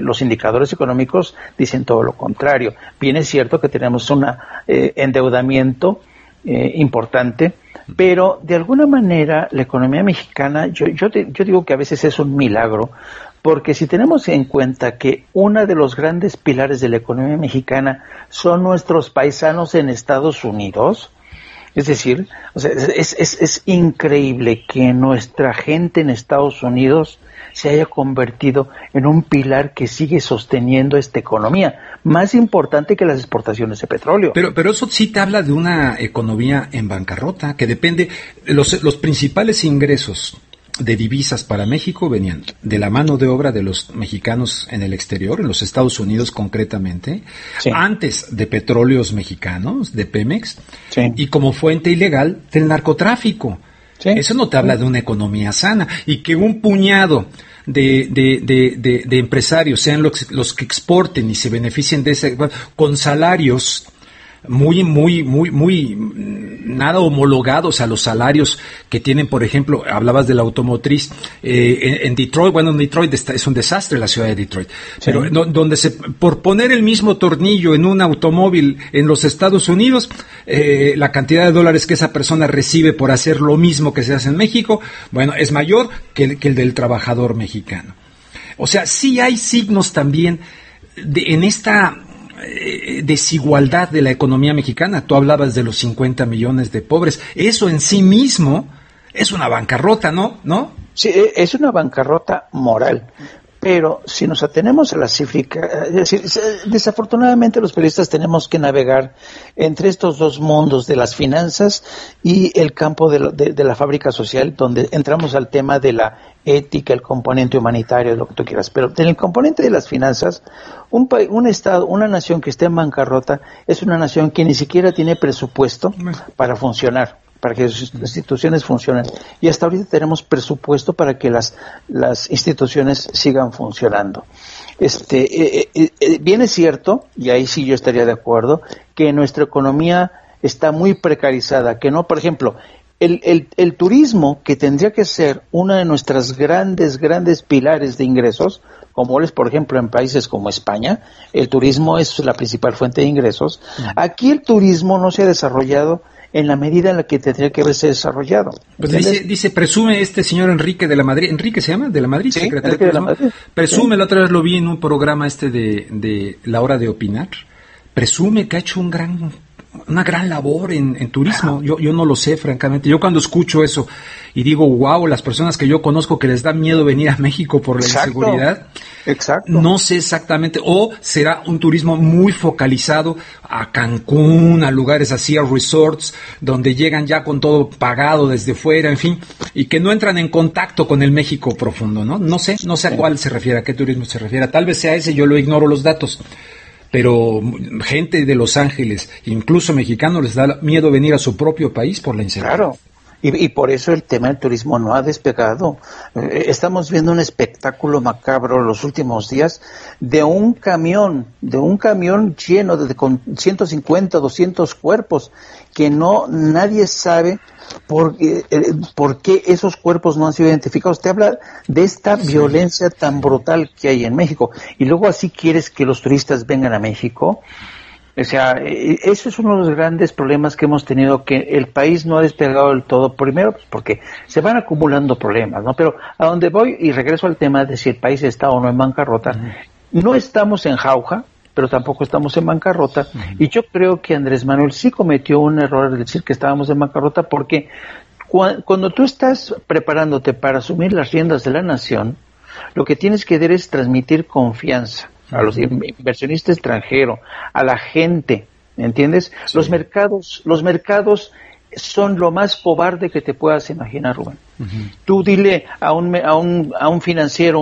los indicadores económicos dicen todo lo contrario. Bien es cierto que tenemos un endeudamiento importante, pero de alguna manera la economía mexicana, yo digo que a veces es un milagro, porque si tenemos en cuenta que uno de los grandes pilares de la economía mexicana son nuestros paisanos en Estados Unidos, es decir, o sea, es increíble que nuestra gente en Estados Unidos se haya convertido en un pilar que sigue sosteniendo esta economía, más importante que las exportaciones de petróleo. Pero eso sí te habla de una economía en bancarrota, que depende, los principales ingresos de divisas para México venían de la mano de obra de los mexicanos en el exterior, en los Estados Unidos concretamente, sí. Antes de petróleos mexicanos, de Pemex, sí. Y como fuente ilegal del narcotráfico. Sí. Eso no te habla de una economía sana, y que un puñado de empresarios sean los que exporten y se beneficien de ese, con salarios muy nada homologados a los salarios que tienen, por ejemplo, hablabas de la automotriz en Detroit. Bueno, en Detroit es un desastre la ciudad de Detroit, sí. Pero donde por poner el mismo tornillo en un automóvil en los Estados Unidos, la cantidad de dólares que esa persona recibe por hacer lo mismo que se hace en México, bueno, es mayor que el del trabajador mexicano. O sea, sí hay signos también en esta desigualdad de la economía mexicana. Tú hablabas de los 50 millones de pobres. Eso en sí mismo es una bancarrota, ¿no? Sí, es una bancarrota moral. Pero si nos atenemos a la cifra, es decir, desafortunadamente los periodistas tenemos que navegar entre estos dos mundos de las finanzas y el campo de la fábrica social, donde entramos al tema de la ética, el componente humanitario, lo que tú quieras. Pero en el componente de las finanzas, un estado, una nación que esté en bancarrota es una nación que ni siquiera tiene presupuesto para funcionar, para que sus instituciones funcionen. Y hasta ahorita tenemos presupuesto para que las instituciones sigan funcionando. Bien es cierto, y ahí sí yo estaría de acuerdo, que nuestra economía está muy precarizada, que no, por ejemplo, el turismo, que tendría que ser una de nuestras grandes pilares de ingresos, como es, por ejemplo, en países como España, el turismo es la principal fuente de ingresos. Aquí el turismo no se ha desarrollado en la medida en la que tendría que haberse desarrollado. Pues dice, presume este señor Enrique de la Madrid, ¿Enrique se llama? De la Madrid, sí, secretario Enrique de la Madrid. Presume, la otra vez lo vi en un programa de La Hora de Opinar, presume que ha hecho una gran labor en turismo. Yo no lo sé, francamente. Yo cuando escucho eso y digo, wow, las personas que yo conozco que les da miedo venir a México por la inseguridad, no sé exactamente, o será un turismo muy focalizado a Cancún, a lugares así, a resorts, donde llegan ya con todo pagado desde fuera, en fin, y que no entran en contacto con el México profundo, ¿no? No sé a cuál se refiere, a qué turismo se refiere. Tal vez sea ese, yo lo ignoro los datos. Pero gente de Los Ángeles, incluso mexicanos, les da miedo venir a su propio país por la inseguridad. Claro, y por eso el tema del turismo no ha despegado. Estamos viendo un espectáculo macabro los últimos días de un camión lleno con 150, 200 cuerpos, que nadie sabe por qué esos cuerpos no han sido identificados. Te habla de esta violencia tan brutal que hay en México. Y luego así quieres que los turistas vengan a México. O sea, eso es uno de los grandes problemas que hemos tenido, que el país no ha despegado del todo. Primero, pues porque se van acumulando problemas, ¿no? Pero a donde voy, y regreso al tema de si el país está o no en bancarrota, no estamos en jauja, pero tampoco estamos en bancarrota, y yo creo que Andrés Manuel sí cometió un error al decir que estábamos en bancarrota, porque cuando tú estás preparándote para asumir las riendas de la nación, lo que tienes que hacer es transmitir confianza a los inversionistas extranjeros, a la gente, ¿entiendes? Sí. Los mercados son lo más cobarde que te puedas imaginar, Rubén. Tú dile a un financiero,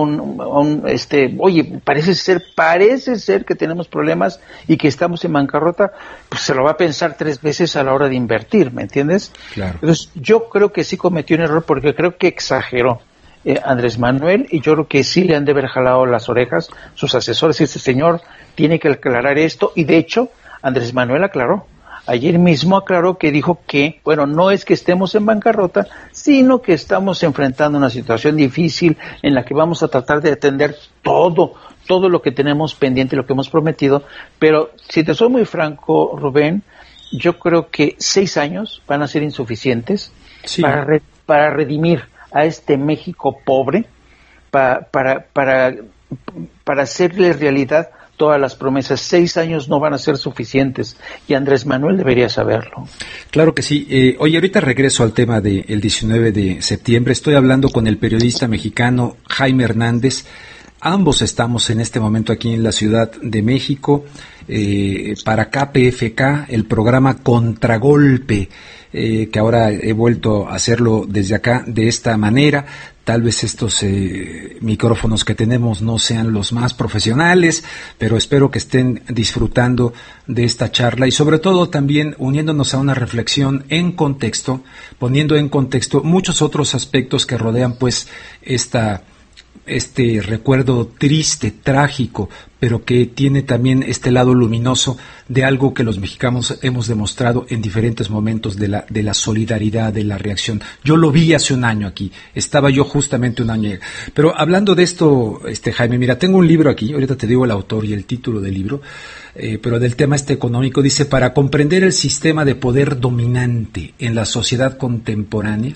oye, parece ser que tenemos problemas y que estamos en bancarrota, pues se lo va a pensar 3 veces a la hora de invertir, ¿me entiendes? Claro. Entonces, yo creo que sí cometió un error, porque creo que exageró Andrés Manuel, y yo creo que sí le han de haber jalado las orejas sus asesores. Este señor tiene que aclarar esto, y de hecho, Andrés Manuel aclaró. Ayer mismo aclaró que dijo que, bueno, no es que estemos en bancarrota, sino que estamos enfrentando una situación difícil en la que vamos a tratar de atender todo lo que tenemos pendiente, lo que hemos prometido. Pero si te soy muy franco, Rubén, yo creo que 6 años van a ser insuficientes para redimir a este México pobre, para hacerle realidad todas las promesas. 6 años no van a ser suficientes, y Andrés Manuel debería saberlo. Claro que sí. Oye, ahorita regreso al tema del 19 de septiembre. Estoy hablando con el periodista mexicano Jaime Hernández. Ambos estamos en este momento aquí en la Ciudad de México para KPFK, el programa Contragolpe, que ahora he vuelto a hacerlo desde acá de esta manera. Tal vez estos micrófonos que tenemos no sean los más profesionales, pero espero que estén disfrutando de esta charla y sobre todo también uniéndonos a una reflexión en contexto, poniendo en contexto muchos otros aspectos que rodean pues este recuerdo triste, trágico, pero que tiene también este lado luminoso de algo que los mexicanos hemos demostrado en diferentes momentos de la solidaridad, de la reacción. Yo lo vi hace un año aquí, estaba yo justamente un año. Pero hablando de esto, Jaime, mira, tengo un libro aquí, ahorita te digo el autor y el título del libro, pero del tema económico, dice: para comprender el sistema de poder dominante en la sociedad contemporánea,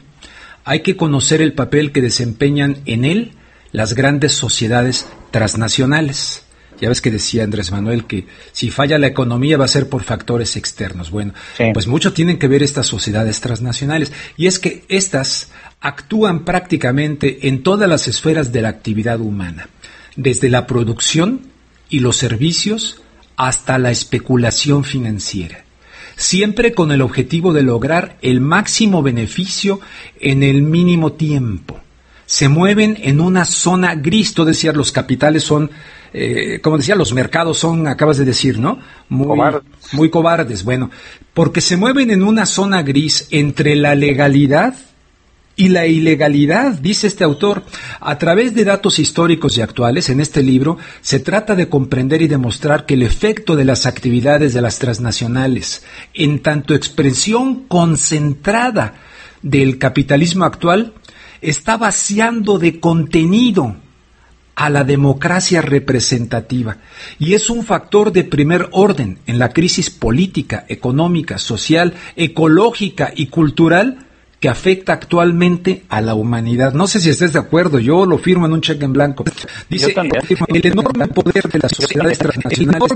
hay que conocer el papel que desempeñan en él las grandes sociedades transnacionales. Ya ves que decía Andrés Manuel que si falla la economía va a ser por factores externos. Bueno, sí, pues mucho tienen que ver estas sociedades transnacionales, y es que estas actúan prácticamente en todas las esferas de la actividad humana, desde la producción y los servicios hasta la especulación financiera, siempre con el objetivo de lograr el máximo beneficio en el mínimo tiempo. Se mueven en una zona gris. Tú decías, los capitales son, como decía, los mercados son, acabas de decir, ¿no? Muy cobardes. Bueno, porque se mueven en una zona gris entre la legalidad y la ilegalidad, dice este autor. A través de datos históricos y actuales, en este libro, se trata de comprender y demostrar que el efecto de las actividades de las transnacionales, en tanto expresión concentrada del capitalismo actual está vaciando de contenido a la democracia representativa y es un factor de primer orden en la crisis política, económica, social, ecológica y cultural que afecta actualmente a la humanidad. No sé si estés de acuerdo, yo lo firmo en un cheque en blanco. Dice, el enorme poder de las sociedades transnacionales,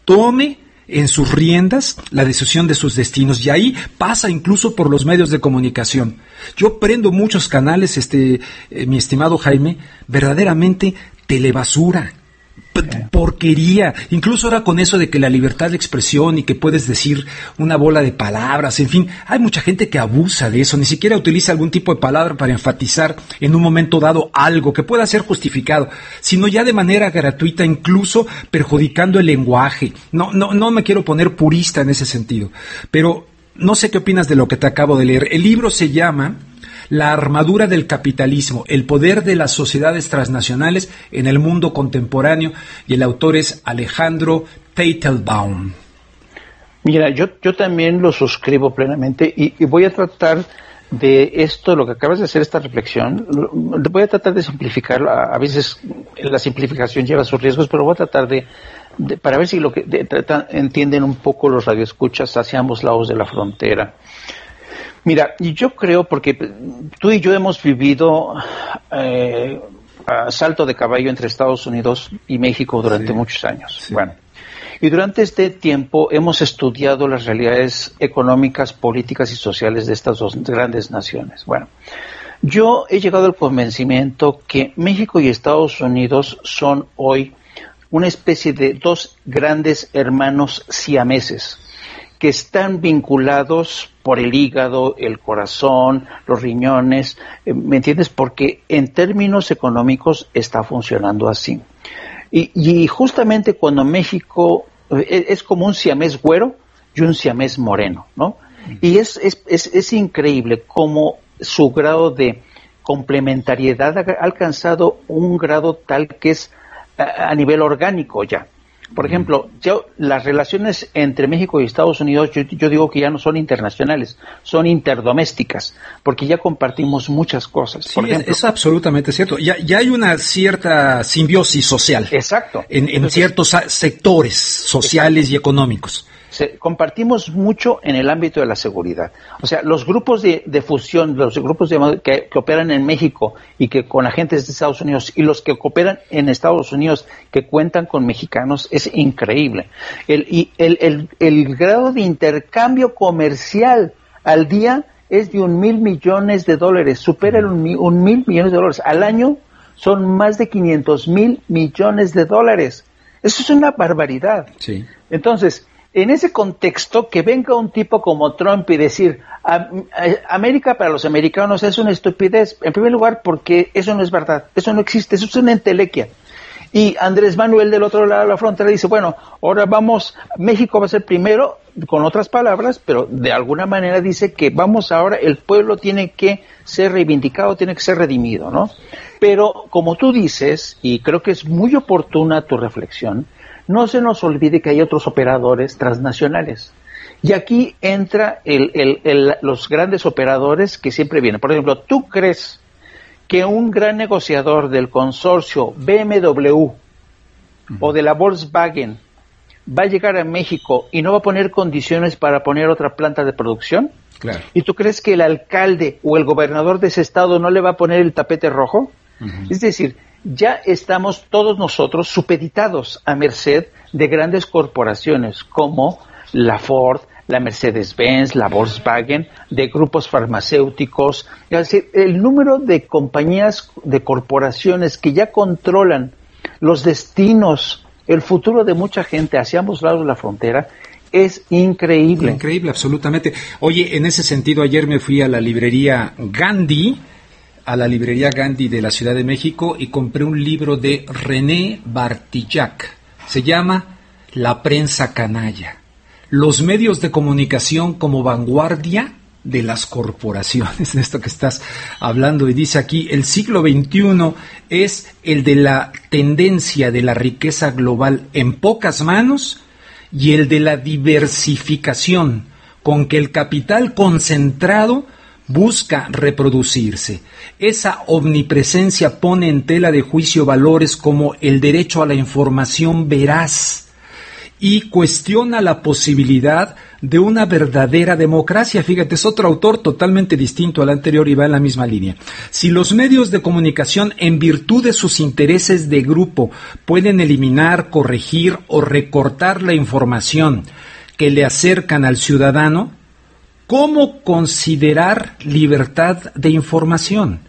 tome en sus riendas la decisión de sus destinos, y ahí pasa incluso por los medios de comunicación. Yo prendo muchos canales, mi estimado Jaime, verdaderamente telebasura, porquería, incluso ahora con eso de que la libertad de expresión y que puedes decir una bola de palabras, en fin, hay mucha gente que abusa de eso, ni siquiera utiliza algún tipo de palabra para enfatizar en un momento dado algo que pueda ser justificado, sino ya de manera gratuita, incluso perjudicando el lenguaje. No me quiero poner purista en ese sentido, pero no sé qué opinas de lo que te acabo de leer. El libro se llama La armadura del capitalismo, el poder de las sociedades transnacionales en el mundo contemporáneo, y el autor es Alejandro Teitelbaum. Mira, yo también lo suscribo plenamente y voy a tratar de esto, lo que acabas de hacer, esta reflexión, voy a tratar de simplificarlo. A veces la simplificación lleva sus riesgos, pero voy a tratar de para ver si lo que entienden un poco los radioescuchas hacia ambos lados de la frontera. Mira, y yo creo, porque tú y yo hemos vivido a salto de caballo entre Estados Unidos y México durante muchos años. Sí. Bueno, y durante este tiempo hemos estudiado las realidades económicas, políticas y sociales de estas dos grandes naciones. Bueno, yo he llegado al convencimiento que México y Estados Unidos son hoy una especie de dos grandes hermanos siameses que están vinculados por el hígado, el corazón, los riñones, ¿me entiendes? Porque en términos económicos está funcionando así. Y justamente cuando México es como un siamés güero y un siamés moreno, ¿no? Y es increíble cómo su grado de complementariedad ha alcanzado un grado tal que es a nivel orgánico ya. Por ejemplo, las relaciones entre México y Estados Unidos, yo digo que ya no son internacionales, son interdomésticas, porque ya compartimos muchas cosas. Sí, por ejemplo, es absolutamente cierto. Ya hay una cierta simbiosis social. Exacto. En ciertos sectores sociales y económicos. Compartimos mucho en el ámbito de la seguridad. O sea, los grupos de fusión, los grupos que operan en México y que con agentes de Estados Unidos, y los que cooperan en Estados Unidos que cuentan con mexicanos, es increíble. El grado de intercambio comercial al día es de $1,000 millones, supera el $1,000 millones. Al año son más de $500,000 millones. Eso es una barbaridad. Sí. Entonces, en ese contexto, que venga un tipo como Trump y decir América para los americanos es una estupidez, en primer lugar porque eso no es verdad, eso no existe, eso es una entelequia. Y Andrés Manuel del otro lado de la frontera dice, bueno, ahora México va a ser primero, con otras palabras, pero de alguna manera dice que el pueblo tiene que ser reivindicado, tiene que ser redimido, ¿no? Pero como tú dices, y creo que es muy oportuna tu reflexión, no se nos olvide que hay otros operadores transnacionales. Y aquí entra los grandes operadores que siempre vienen. Por ejemplo, ¿tú crees que un gran negociador del consorcio BMW o de la Volkswagen va a llegar a México y no va a poner condiciones para poner otra planta de producción? Claro. ¿Y tú crees que el alcalde o el gobernador de ese estado no le va a poner el tapete rojo? Uh-huh. Es decir, ya estamos todos nosotros supeditados a merced de grandes corporaciones como la Ford, la Mercedes-Benz, la Volkswagen, de grupos farmacéuticos. Es decir, el número de compañías, de corporaciones que ya controlan los destinos, el futuro de mucha gente hacia ambos lados de la frontera es increíble. Increíble, absolutamente. Oye, en ese sentido, ayer me fui a la librería Gandhi de la Ciudad de México y compré un libro de René Bartillac. Se llama La prensa canalla. Los medios de comunicación como vanguardia de las corporaciones, de esto que estás hablando. Y dice aquí, el siglo XXI es el de la tendencia de la riqueza global en pocas manos y el de la diversificación con que el capital concentrado busca reproducirse. Esa omnipresencia pone en tela de juicio valores como el derecho a la información veraz y cuestiona la posibilidad de una verdadera democracia. Fíjate, es otro autor totalmente distinto al anterior y va en la misma línea. Si los medios de comunicación, en virtud de sus intereses de grupo, pueden eliminar, corregir o recortar la información que le acercan al ciudadano, ¿cómo considerar libertad de información?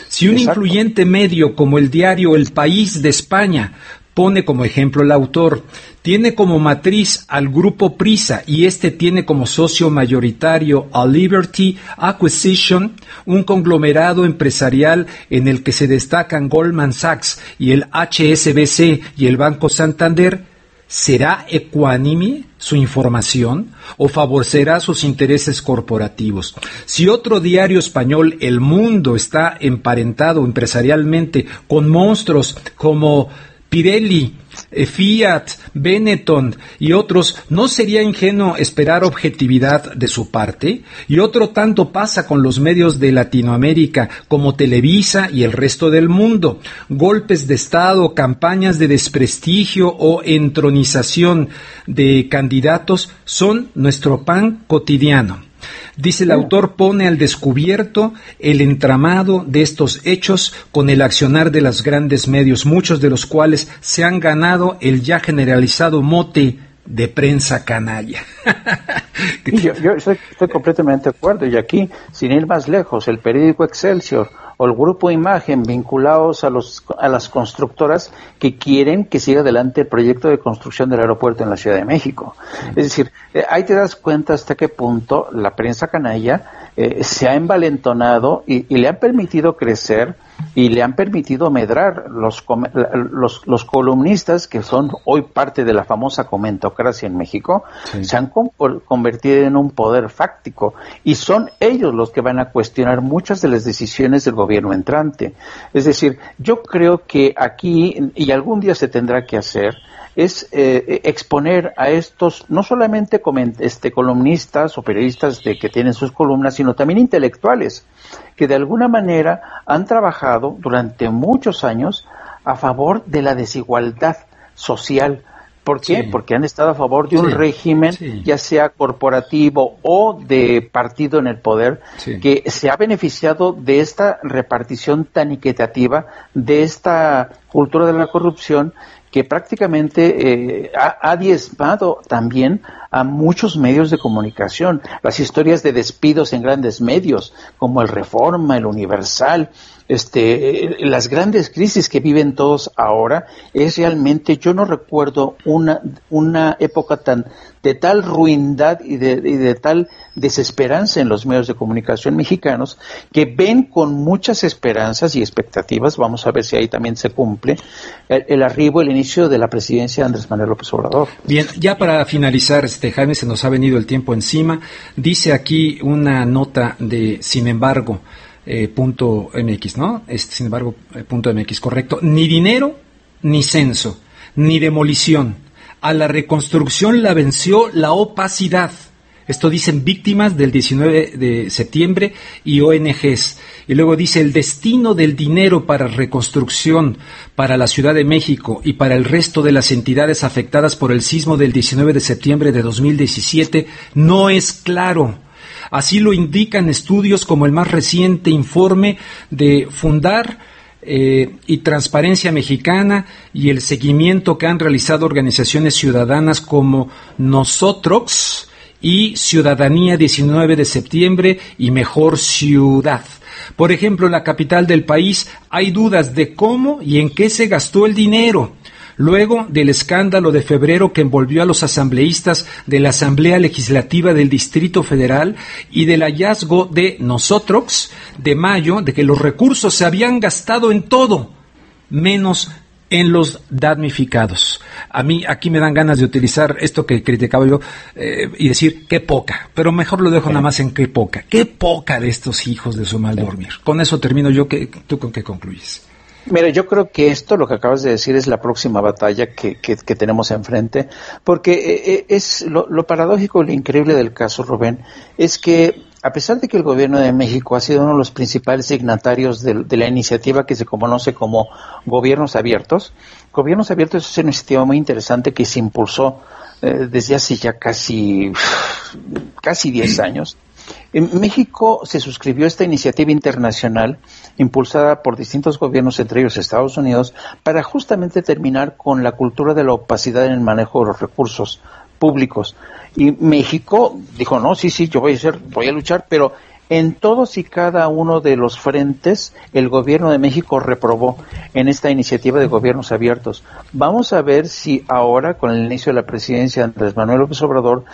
Si un influyente medio como el diario El País de España pone como ejemplo el autor, tiene como matriz al grupo Prisa y este tiene como socio mayoritario a Liberty Acquisition, un conglomerado empresarial en el que se destacan Goldman Sachs y el HSBC y el Banco Santander, ¿será ecuánime su información o favorecerá sus intereses corporativos? Si otro diario español, El Mundo, está emparentado empresarialmente con monstruos como Pirelli, Fiat, Benetton y otros, ¿no sería ingenuo esperar objetividad de su parte? Y otro tanto pasa con los medios de Latinoamérica como Televisa y el resto del mundo. Golpes de Estado, campañas de desprestigio o entronización de candidatos son nuestro pan cotidiano. Dice el autor, pone al descubierto el entramado de estos hechos con el accionar de los grandes medios, muchos de los cuales se han ganado el ya generalizado mote de prensa canalla. Yo estoy completamente de acuerdo, y aquí, sin ir más lejos, el periódico Excelsior o el grupo Imagen, vinculados a las constructoras que quieren que siga adelante el proyecto de construcción del aeropuerto en la Ciudad de México. Es decir, ahí te das cuenta hasta qué punto la prensa canalla se ha envalentonado y le han permitido crecer y le han permitido medrar los columnistas que son hoy parte de la famosa comentocracia en México. Sí. Se han convertido en un poder fáctico y son ellos los que van a cuestionar muchas de las decisiones del gobierno entrante. Es decir, yo creo que aquí, y algún día se tendrá que hacer, es exponer a estos, no solamente columnistas o periodistas que tienen sus columnas, sino también intelectuales, que de alguna manera han trabajado durante muchos años a favor de la desigualdad social. ¿Por qué? Sí. Porque han estado a favor de un régimen, ya sea corporativo o de partido en el poder, que se ha beneficiado de esta repartición tan equitativa, de esta cultura de la corrupción, que prácticamente ha diezmado también a muchos medios de comunicación. Las historias de despidos en grandes medios, como el Reforma, el Universal, las grandes crisis que viven todos ahora, es realmente, yo no recuerdo una época de tal ruindad y de tal desesperanza en los medios de comunicación mexicanos, que ven con muchas esperanzas y expectativas, vamos a ver si ahí también se cumple, el inicio de la presidencia de Andrés Manuel López Obrador. Bien, ya para finalizar, Jaime, se nos ha venido el tiempo encima. Dice aquí una nota de Sin embargo, .mx, ¿no? Sin embargo, .mx, correcto. Ni dinero, ni censo, ni demolición. A la reconstrucción la venció la opacidad. Esto dicen víctimas del 19 de septiembre y ONGs. Y luego dice, el destino del dinero para reconstrucción para la Ciudad de México y para el resto de las entidades afectadas por el sismo del 19 de septiembre de 2017 no es claro. Así lo indican estudios como el más reciente informe de Fundar y Transparencia Mexicana y el seguimiento que han realizado organizaciones ciudadanas como Nosotros y Ciudadanía 19 de septiembre y Mejor Ciudad. Por ejemplo, en la capital del país hay dudas de cómo y en qué se gastó el dinero. Luego del escándalo de febrero que envolvió a los asambleístas de la Asamblea Legislativa del Distrito Federal y del hallazgo de Nosotros de mayo de que los recursos se habían gastado en todo, menos en los damnificados. A mí aquí me dan ganas de utilizar esto que criticaba yo y decir qué poca, pero mejor lo dejo nada más en qué poca de estos hijos de su mal dormir. Con eso termino yo. ¿Tú con qué concluyes? Mira, yo creo que esto, lo que acabas de decir, es la próxima batalla que tenemos enfrente, porque es lo paradójico, lo increíble del caso, Rubén, es que a pesar de que el gobierno de México ha sido uno de los principales signatarios de la iniciativa que se conoce como Gobiernos Abiertos es una iniciativa muy interesante que se impulsó desde hace ya casi 10 años. En México se suscribió esta iniciativa internacional impulsada por distintos gobiernos, entre ellos Estados Unidos, para justamente terminar con la cultura de la opacidad en el manejo de los recursos públicos. Y México dijo, no, sí, yo voy a luchar, pero en todos y cada uno de los frentes el gobierno de México reprobó en esta iniciativa de Gobiernos Abiertos. Vamos a ver si ahora, con el inicio de la presidencia de Andrés Manuel López Obrador,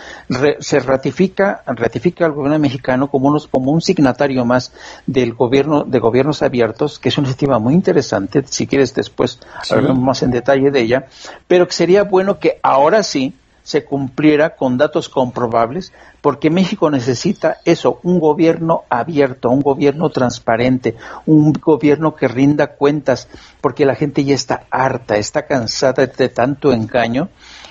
se ratifica al gobierno mexicano como un signatario más del gobierno de Gobiernos Abiertos, que es una iniciativa muy interesante. Si quieres después hablaremos más en detalle de ella, pero que sería bueno que ahora sí se cumpliera con datos comprobables, porque México necesita eso, un gobierno abierto, un gobierno transparente, un gobierno que rinda cuentas, porque la gente ya está harta, está cansada de tanto engaño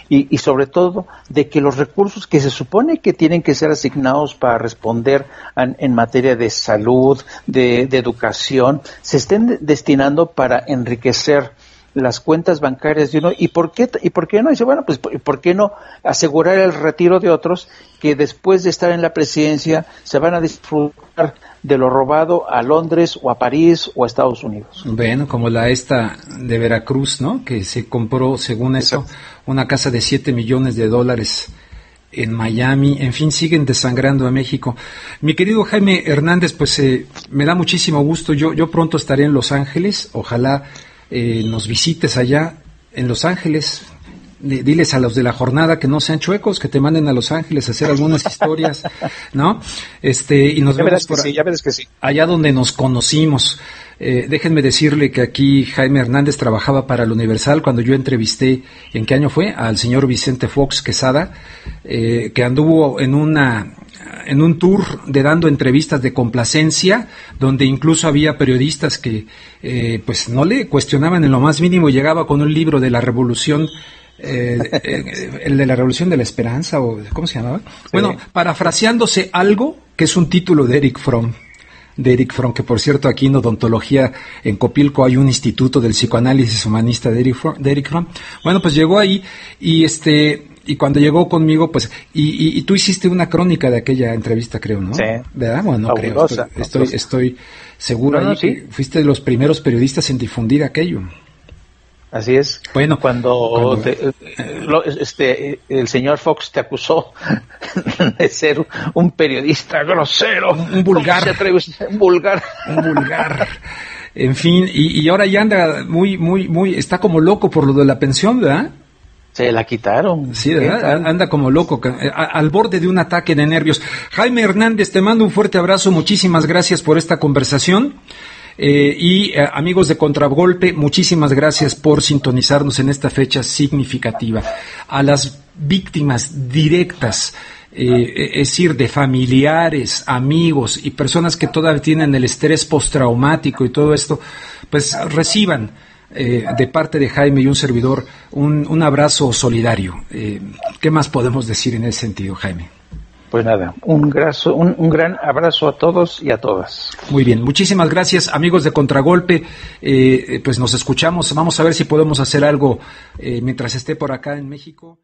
y sobre todo de que los recursos que se supone que tienen que ser asignados para responder en materia de salud, de educación, se estén destinando para enriquecer las cuentas bancarias de uno. ¿Y por qué no? Dice, bueno, pues ¿por qué no asegurar el retiro de otros que después de estar en la presidencia se van a disfrutar de lo robado a Londres o a París o a Estados Unidos? Bueno, como la esta de Veracruz, ¿no? Que se compró, según eso, una casa de $7 millones en Miami. En fin, siguen desangrando a México. Mi querido Jaime Hernández, pues me da muchísimo gusto. Yo pronto estaré en Los Ángeles. Ojalá nos visites allá en Los Ángeles. Diles a los de la jornada que no sean chuecos, que te manden a Los Ángeles a hacer algunas historias, ¿no? Y nos vemos por ya verás que sí. Allá donde nos conocimos. Déjenme decirle que aquí Jaime Hernández trabajaba para el Universal cuando yo entrevisté, ¿en qué año fue? Al señor Vicente Fox Quesada, que anduvo en un tour dando entrevistas de complacencia, donde incluso había periodistas que pues no le cuestionaban en lo más mínimo. Llegaba con un libro de la Revolución, el de la Revolución de la Esperanza, o ¿cómo se llamaba? Sí. Bueno, parafraseándose algo que es un título de Erich Fromm, que por cierto aquí en Odontología en Copilco hay un instituto del psicoanálisis humanista de Erich Fromm. Bueno, pues llegó ahí y cuando llegó conmigo, pues, y tú hiciste una crónica de aquella entrevista, creo, ¿no? Sí. ¿Verdad? Bueno, fabulosa, creo. Estoy seguro ahí sí. que fuiste de los primeros periodistas en difundir aquello. Así es. Bueno, cuando el señor Fox te acusó de ser un periodista grosero, un vulgar, ¿cómo se atreve? Un vulgar. En fin, y ahora ya anda muy, está como loco por lo de la pensión, ¿verdad? Se la quitaron. Sí, ¿verdad? Anda como loco, al borde de un ataque de nervios. Jaime Hernández, te mando un fuerte abrazo, muchísimas gracias por esta conversación. Amigos de Contragolpe, muchísimas gracias por sintonizarnos en esta fecha significativa. A las víctimas directas, es decir, de familiares, amigos y personas que todavía tienen el estrés postraumático y todo esto, pues reciban de parte de Jaime y un servidor un abrazo solidario. ¿Qué más podemos decir en ese sentido, Jaime? Pues nada, un gran abrazo a todos y a todas. Muy bien, muchísimas gracias, amigos de Contragolpe. Pues nos escuchamos, vamos a ver si podemos hacer algo mientras esté por acá en México.